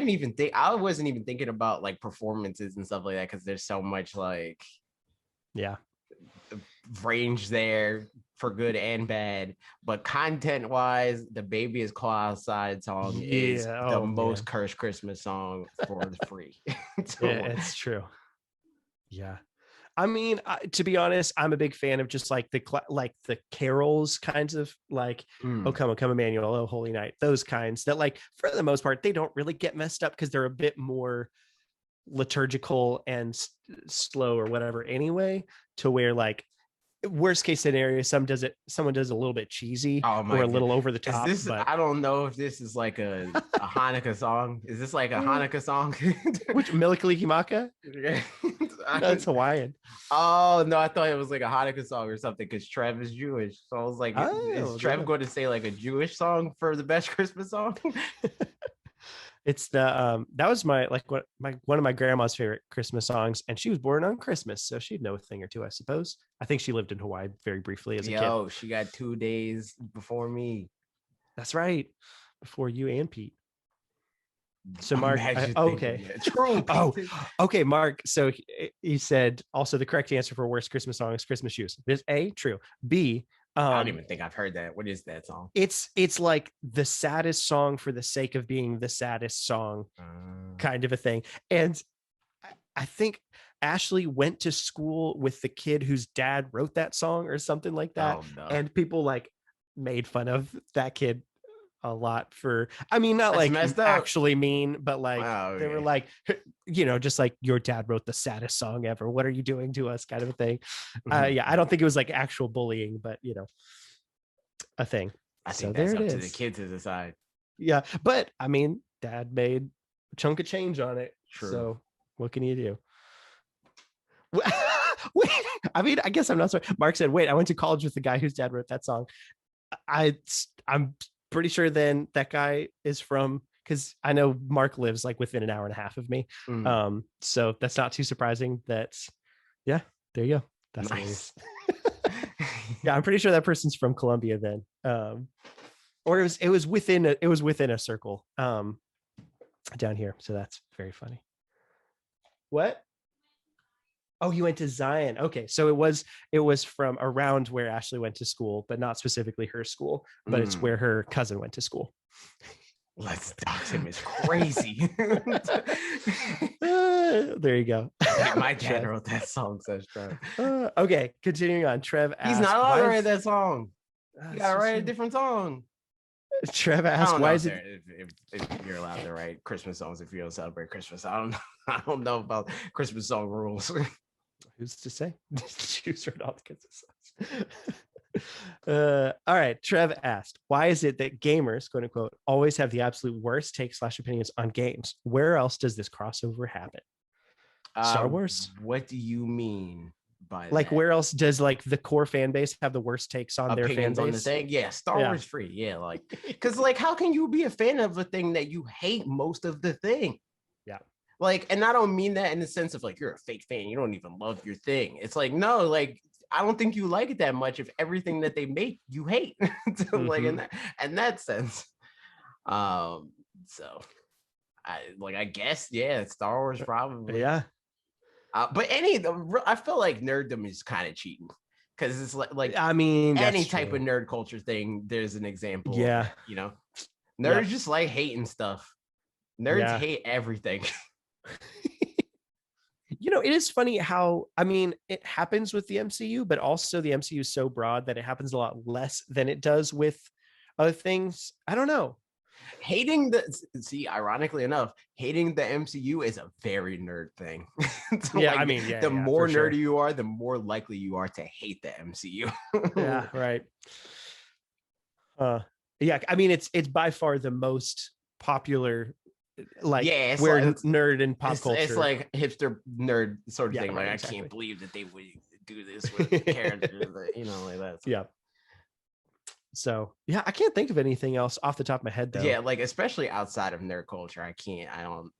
wasn't even thinking about like performances and stuff like that, because there's so much like range there for good and bad. But content wise, the Baby Is Claw Outside song is the most cursed Christmas song for the free. It's true. Yeah. I mean, to be honest, I'm a big fan of just like the carols kinds of like, oh, come, Emmanuel, oh, holy night, those kinds that like, for the most part, they don't really get messed up because they're a bit more liturgical and slow or whatever anyway, to where like worst case scenario, someone does it a little bit cheesy Oh my or a god. little over the Is top. this But I don't know if this is like a Hanukkah song. Is this like a Hanukkah song? which Miliklikimaka? Yeah. No, it's Hawaiian. Oh no, I thought it was like a Hanukkah song or something because Trev is Jewish. So I was like, is Oh, Trev going to say like a Jewish song for the best Christmas song? It's the that was my one of my grandma's favorite Christmas songs, and she was born on Christmas, so she'd know a thing or two, I suppose. I think she lived in Hawaii very briefly as a kid. Yo, she got 2 days before me. That's right, before you and Pete. So Mark, okay, true. Okay, Mark. So he said also the correct answer for worst Christmas song is Christmas Shoes. There's A, true. B, I don't even think I've heard that. What is that song? It's like the saddest song for the sake of being the saddest song, kind of a thing. And I think Ashley went to school with the kid whose dad wrote that song or something like that. Oh, no. And people like made fun of that kid a lot for, I mean, not That's like actually mean, but like they were like, just like your dad wrote the saddest song ever. What are you doing to us? Kind of a thing. Yeah, I don't think it was like actual bullying, but a thing. I think that's up to the kid to decide. Yeah, but I mean, dad made a chunk of change on it. True. So what can you do? Wait, I mean, I guess I'm not sorry. Mark said, wait, I went to college with the guy whose dad wrote that song. I'm pretty sure then that guy is from, because I know Mark lives like within an hour and a half of me. So that's not too surprising. Yeah, there you go. That's nice. Yeah, I'm pretty sure that person's from Columbia then. Or it was within a circle down here. So that's very funny. What? Oh, you went to Zion. Okay, so it was from around where Ashley went to school, but not specifically her school, but it's where her cousin went to school. Let's dox him. It's crazy. There you go. My dad wrote that song, says Trev. Okay, continuing on. Trev asked, he's not allowed to write that song. You gotta write a different song. Trev asked, why is it if you're allowed to write Christmas songs if you don't celebrate Christmas? I don't know about Christmas song rules. Who's to say? Jews wrote all the Christmas songs. All right. Trev asked, why is it that gamers, quote unquote, always have the absolute worst takes / opinions on games? Where else does this crossover happen? Star Wars? What do you mean by like that? Where else does like the core fan base have the worst takes on their fan base? On the thing? Yeah, Star Wars free. Yeah, like because like how can you be a fan of a thing that you hate most of the thing? Yeah. Like, and I don't mean that in the sense of like you're a fake fan, you don't even love your thing. It's like, no, like I don't think you like it that much if everything that they make you hate. Like in that sense. So I guess, yeah, Star Wars probably. Yeah. But I feel like nerddom is kind of cheating because it's like I mean, any type of nerd culture thing, there's an example. Yeah. Nerds just like hating stuff. Nerds hate everything. It is funny how, I mean, it happens with the MCU, but also the MCU is so broad that it happens a lot less than it does with other things. I don't know. Ironically enough, hating the MCU is a very nerd thing. Yeah, like, I mean, the more nerdy you are, the more likely you are to hate the MCU. Yeah, right. Yeah, I mean, it's by far the most popular, like, where nerd and pop culture. It's like hipster nerd sort of thing. Like, I can't believe that they would do this with characters, like that. Yeah. So yeah, I can't think of anything else off the top of my head though. Yeah, like especially outside of nerd culture, I don't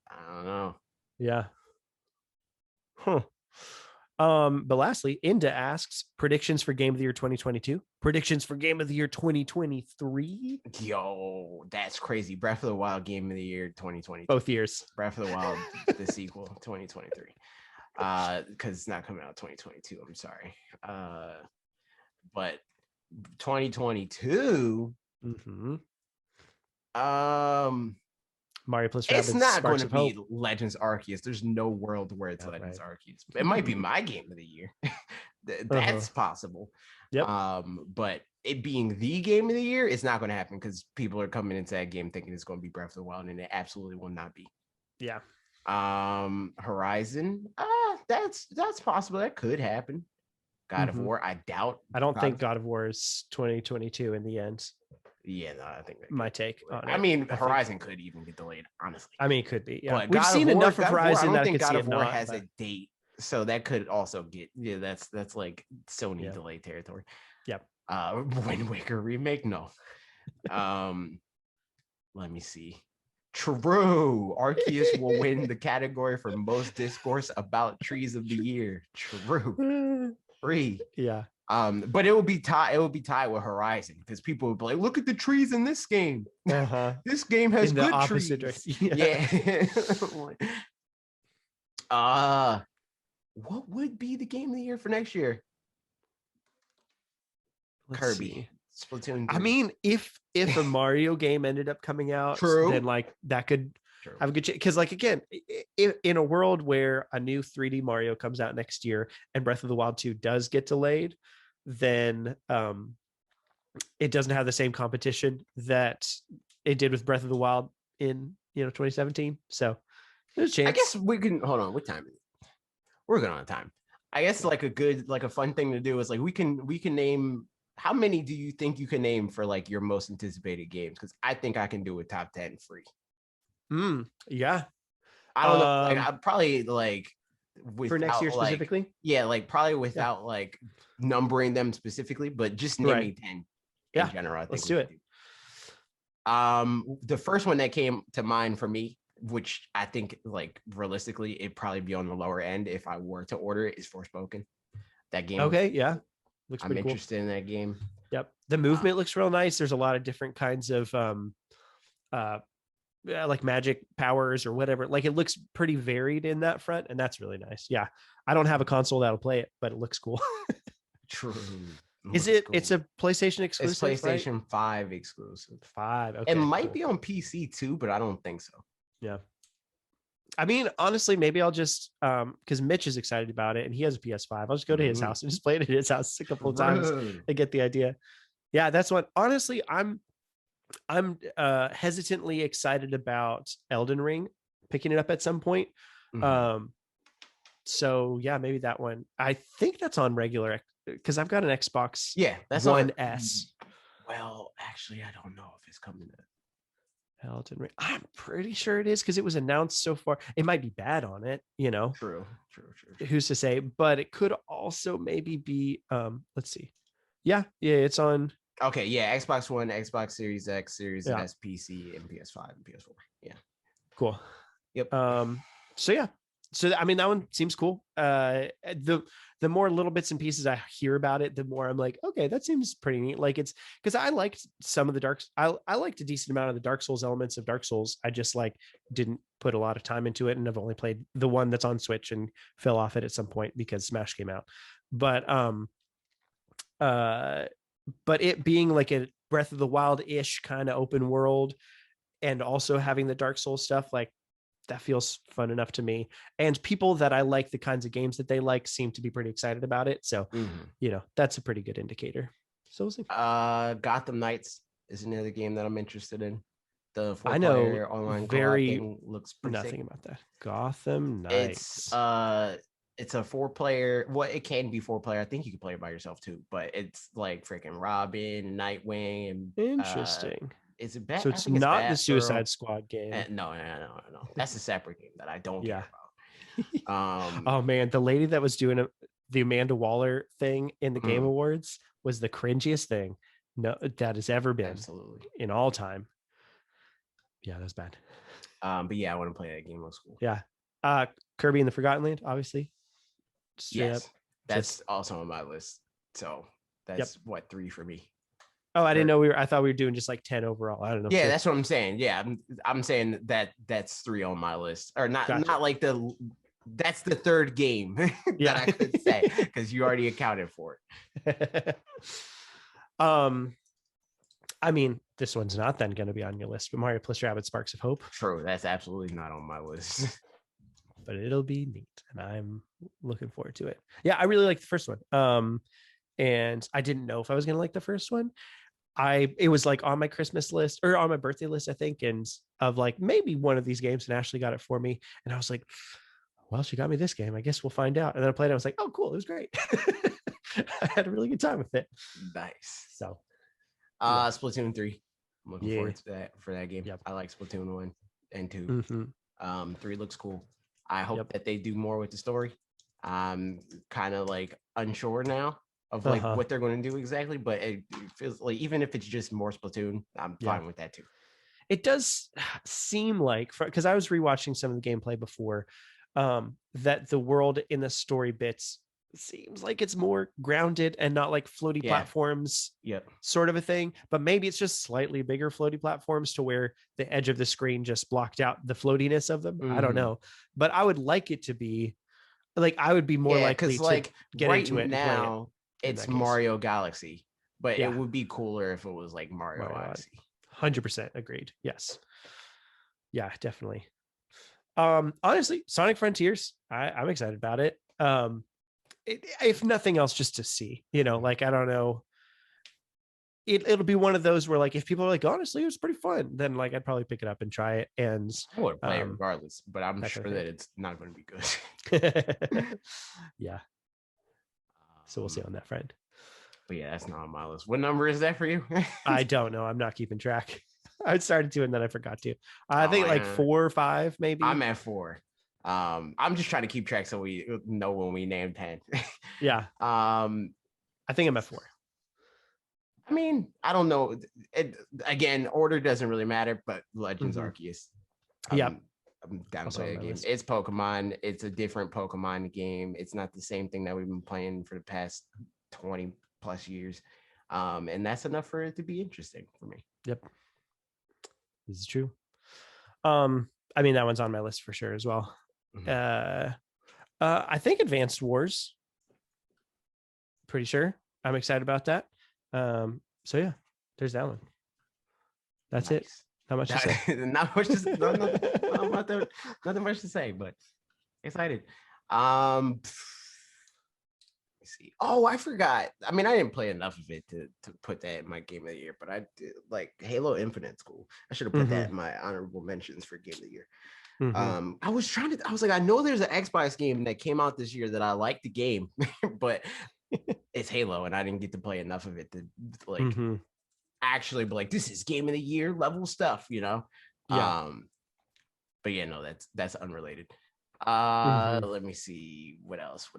know. Yeah. Huh. But lastly, Inda asks predictions for Game of the Year 2022, predictions for Game of the Year 2023. Yo, that's crazy. Breath of the Wild Game of the Year 2022. Both years. Breath of the Wild, the sequel, 2023. Because it's not coming out 2022. I'm sorry. But 2022. Mario plus Rabbids. It's not going to be Legends Arceus. There's no world where it's Legends Arceus. It might be my game of the year. That's possible. Yep. But it being the game of the year, it's not going to happen because people are coming into that game thinking it's going to be Breath of the Wild, and it absolutely will not be. Yeah. Horizon. That's possible. That could happen. God of War, I doubt. I don't think God of War is 2022 in the end. Yeah, no, I think my take on it. I mean, Horizon could even get delayed, honestly. I mean, it could be. Yeah, but we've seen enough of Horizon that I could God see of War not, has a date, so that could also get. Yeah, that's like Sony delay territory. Yep. Wind Waker remake, no. Let me see. True. Arceus will win the category for most discourse about trees of the year. True. 3. Yeah. But it will be tied. It will be tied with Horizon because people would be like, "Look at the trees in this game. This game has good trees." Yeah. What would be the game of the year for next year? Kirby. Splatoon 3. I mean, if a Mario game ended up coming out, then like that could have a good chance. Because like again, in a world where a new 3D Mario comes out next year and Breath of the Wild 2 does get delayed, then it doesn't have the same competition that it did with Breath of the Wild in 2017. So there's a chance. I guess we can hold on. What time is it? We're good on time. I guess like a fun thing to do is like we can name. How many do you think you can name for like your most anticipated games? Because I think I can do a top 10 free. Yeah. I don't know. Like I'd probably like for next year specifically. Yeah, like probably without like numbering them specifically, but just naming 10 in general. I think let's do it. The first one that came to mind for me, which I think like realistically it'd probably be on the lower end if I were to order it, is Forspoken. That game. Okay, yeah. I'm interested in that game. Yep. The movement looks real nice. There's a lot of different kinds of like magic powers or whatever. Like it looks pretty varied in that front, and that's really nice. Yeah. I don't have a console that'll play it, but it looks cool. True. Is it? Cool. It's a PlayStation exclusive. It's PlayStation 5 exclusive. 5. Okay. It might be on PC too, but I don't think so. Yeah. I mean, honestly, maybe I'll just because Mitch is excited about it and he has a PS5. I'll just go to his house and just play it at his house a couple of times to get the idea. Yeah, that's what. Honestly, I'm hesitantly excited about Elden Ring, picking it up at some point. So yeah, maybe that one. I think that's on regular because I've got an Xbox. Yeah, that's One S. Well, actually, I don't know if it's coming to Elden Ring. I'm pretty sure it is because it was announced so far. It might be bad on it, True. Who's to say? But it could also maybe be. Let's see. Yeah, it's on. Okay, yeah, Xbox One, Xbox Series X, Series S, PC, and PS5 and PS4. Yeah, cool. Yep. So yeah. So I mean, that one seems cool. The more little bits and pieces I hear about it, the more I'm like, okay, that seems pretty neat. Like it's because I liked some of the I liked a decent amount of the Dark Souls elements of Dark Souls. I just like didn't put a lot of time into it, and I've only played the one that's on Switch and fell off it at some point because Smash came out. But it being like a Breath of the Wild-ish kind of open world, and also having the Dark Souls stuff, like that feels fun enough to me. And people that I like the kinds of games that they like seem to be pretty excited about it. So, that's a pretty good indicator. So we'll see. Gotham Knights is another game that I'm interested in. The 4-player online thing looks pretty nothing sick. About that. Gotham Knights. It's a 4-player. Well, it can be 4-player. I think you can play it by yourself too, but it's like freaking Robin, Nightwing, and interesting. Is it bad? So it's not the Suicide Squad game. No. That's a separate game that I don't care about. Oh man, the lady that was doing the Amanda Waller thing in the Game Awards was the cringiest thing that has ever been. Absolutely. In all time. Yeah, that's bad. But yeah, I want to play that game. Looks cool. Yeah. Kirby and the Forgotten Land, obviously. Yes, that's also on my list. So that's 3 for me. Oh, I didn't know I thought we were doing just like 10 overall. I don't know. Yeah, that's what I'm saying. Yeah, I'm saying that's 3 on my list, or not. Gotcha. Not like that's the third game that I could say because you already accounted for it. I mean, this one's not then going to be on your list, but Mario plus Rabbids Sparks of Hope. True, that's absolutely not on my list. But it'll be neat, and I'm looking forward to it. Yeah, I really like the first one. And I didn't know if I was going to like the first one. It was like on my Christmas list or on my birthday list, I think, and of like maybe one of these games, and Ashley got it for me. And I was like, well, she got me this game. I guess we'll find out. And then I played it. I was like, oh, cool. It was great. I had a really good time with it. Nice. So, Splatoon 3. I'm looking forward to that game. Yep. I like Splatoon 1 and 2. Mm-hmm. 3 looks cool. I hope that they do more with the story. I'm kind of like unsure now of like what they're going to do exactly, but it feels like even if it's just more Splatoon, I'm fine with that too. It does seem like, because I was rewatching some of the gameplay before, that the world in the story bits seems like it's more grounded and not like floaty platforms sort of a thing, but maybe it's just slightly bigger floaty platforms to where the edge of the screen just blocked out the floatiness of them. I don't know, but I would like it to be like, I would be more likely to like get right into it now it's Mario Galaxy, but it would be cooler if it was like Mario Odyssey. 100% agreed. Yes. Yeah, definitely. Honestly, Sonic Frontiers, I'm excited about it. If nothing else, just to see, like, I don't know. It'll be one of those where, like, if people are like, honestly, it was pretty fun, then like I'd probably pick it up and try it. And I would play it regardless, but I'm sure that it's not going to be good. Yeah. So we'll see on that front. But yeah, that's not on my list. What number is that for you? I don't know. I'm not keeping track. I started to and then I forgot to. I think like 4 or 5, maybe. I'm at 4. I'm just trying to keep track so we know when we name 10. Yeah. I think I'm at 4. I mean, I don't know. Again, order doesn't really matter, but Legends Arceus. I'm down to play a game. It's Pokemon. It's a different Pokemon game. It's not the same thing that we've been playing for the past 20 plus years. And that's enough for it to be interesting for me. Yep. This is true. I mean, that one's on my list for sure as well. I think Advanced Wars. Pretty sure. I'm excited about that. So yeah, there's that one. That's it. Not much to say. Not much to say. Nothing much to say, but excited. See. Oh, I forgot. I mean, I didn't play enough of it to put that in my game of the year, but I did like Halo Infinite School. I should have put that in my honorable mentions for game of the year. I was like, I know there's an Xbox game that came out this year that I like the game, but it's Halo, and I didn't get to play enough of it to like actually be like, this is game of the year level stuff, Yeah. But yeah, no, that's unrelated. Let me see what else.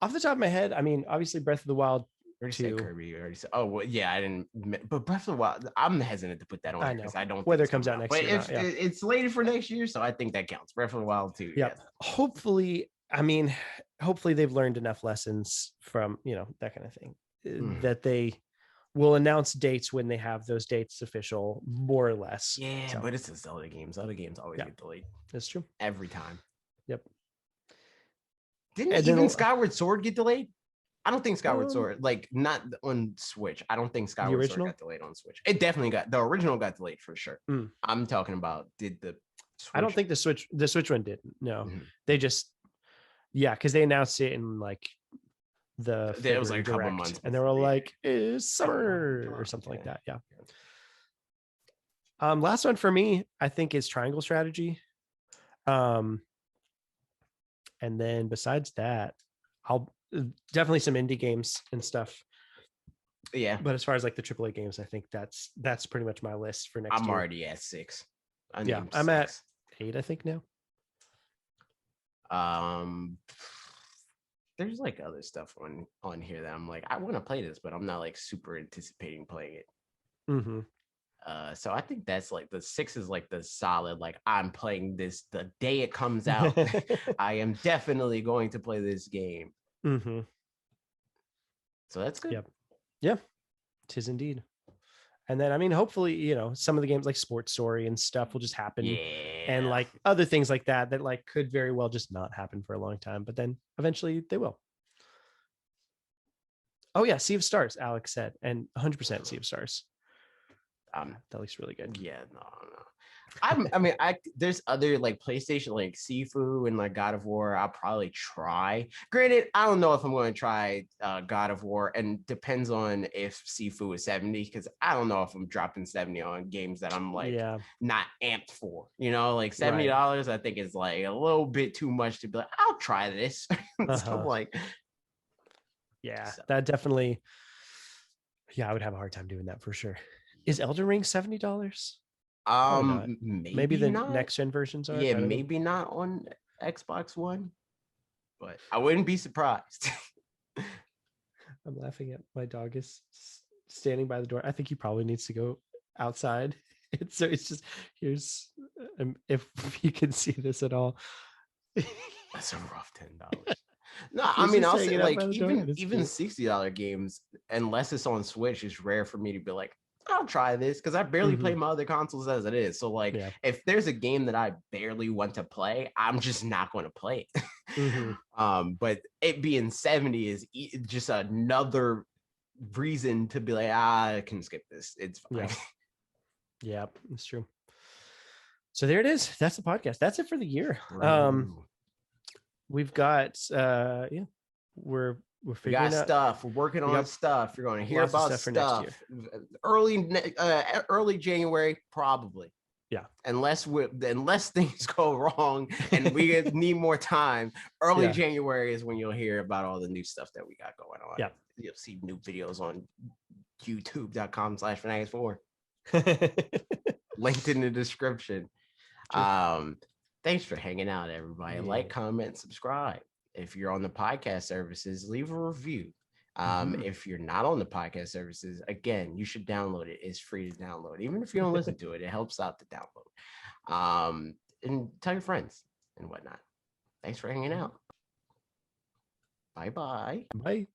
Off the top of my head, I mean, obviously Breath of the Wild. Kirby. Oh, well, yeah, I didn't. But Breath of the Wild, I'm hesitant to put that on because I don't. Whether it comes out next year, it's slated for next year, so I think that counts. Breath of the Wild too. Yeah. Hopefully, hopefully they've learned enough lessons from that kind of thing that they will announce dates when they have those dates official, more or less. Yeah, but it's a Zelda game. Zelda games always get delayed. That's true. Every time. Yep. Didn't even Skyward Sword get delayed? I don't think Skyward Sword, like not on Switch. I don't think Skyward Sword got delayed on Switch. It definitely the original got delayed for sure. I'm talking about did the Switch... I don't think the Switch one didn't. No, they just because they announced it in like it was like a couple months and they were like summer or something like that. Yeah. Last one for me, I think, is Triangle Strategy. And then besides that, I'll definitely some indie games and stuff. Yeah. But as far as like the AAA games, I think that's pretty much my list for next year. I'm already at 6. I'm at 8, I think now. There's like other stuff on here that I'm like, I want to play this, but I'm not like super anticipating playing it. So I think that's like the 6 is like the solid, like I'm playing this the day it comes out. I am definitely going to play this game. So that's good. Yep. Yeah, 'tis indeed. And then hopefully some of the games like Sports Story and stuff will just happen, and like other things like that like could very well just not happen for a long time, but then eventually they will. Oh yeah, Sea of Stars, Alex said, and 100% Sea of Stars. That looks really good. Yeah, no. There's other like PlayStation, like Sifu and like God of War. I'll probably try. Granted, I don't know if I'm going to try God of War, and depends on if Sifu is 70, because I don't know if I'm dropping 70 on games that I'm like not amped for. Like $70, I think is like a little bit too much to be like, I'll try this. So I'm like, Yeah, So, that definitely. Yeah, I would have a hard time doing that for sure. Is Elden Ring $70? Probably not. Maybe maybe the not. next gen versions are. Yeah, I don't know. maybe not on Xbox One, but I wouldn't be surprised. I'm laughing at my dog is standing by the door. I think he probably needs to go outside. So it's just here's if you can see this at all. That's a rough $10. No, I He's mean, just I'll say hanging out by like the door, and it's even cute. $60 games, unless it's on Switch, it's rare for me to be like, I'll try this because I barely play my other consoles as it is. So like, Yeah. if there's a game that I barely want to play, I'm just not going to play it. But it being 70 is just another reason to be like, I can skip this. It's fine. Yeah, it's true. So there it is. That's the podcast. That's it for the year. True. We've got yeah, we're We figuring got out stuff. We're working on got stuff. You're going to hear lots of about stuff for next year. stuff early January, probably. Yeah. Unless things go wrong and we need more time, early January is when you'll hear about all the new stuff that we got going on. Yeah. You'll see new videos on youtube.com/fanatixfour. Linked in the description. Thanks for hanging out, everybody. Like, comment, subscribe. If you're on the podcast services, leave a review. If you're not on the podcast services, again, you should download it. It's free to download. Even if you don't listen to it, it helps out to download. And tell your friends and whatnot. Thanks for hanging out. Bye-bye. Bye.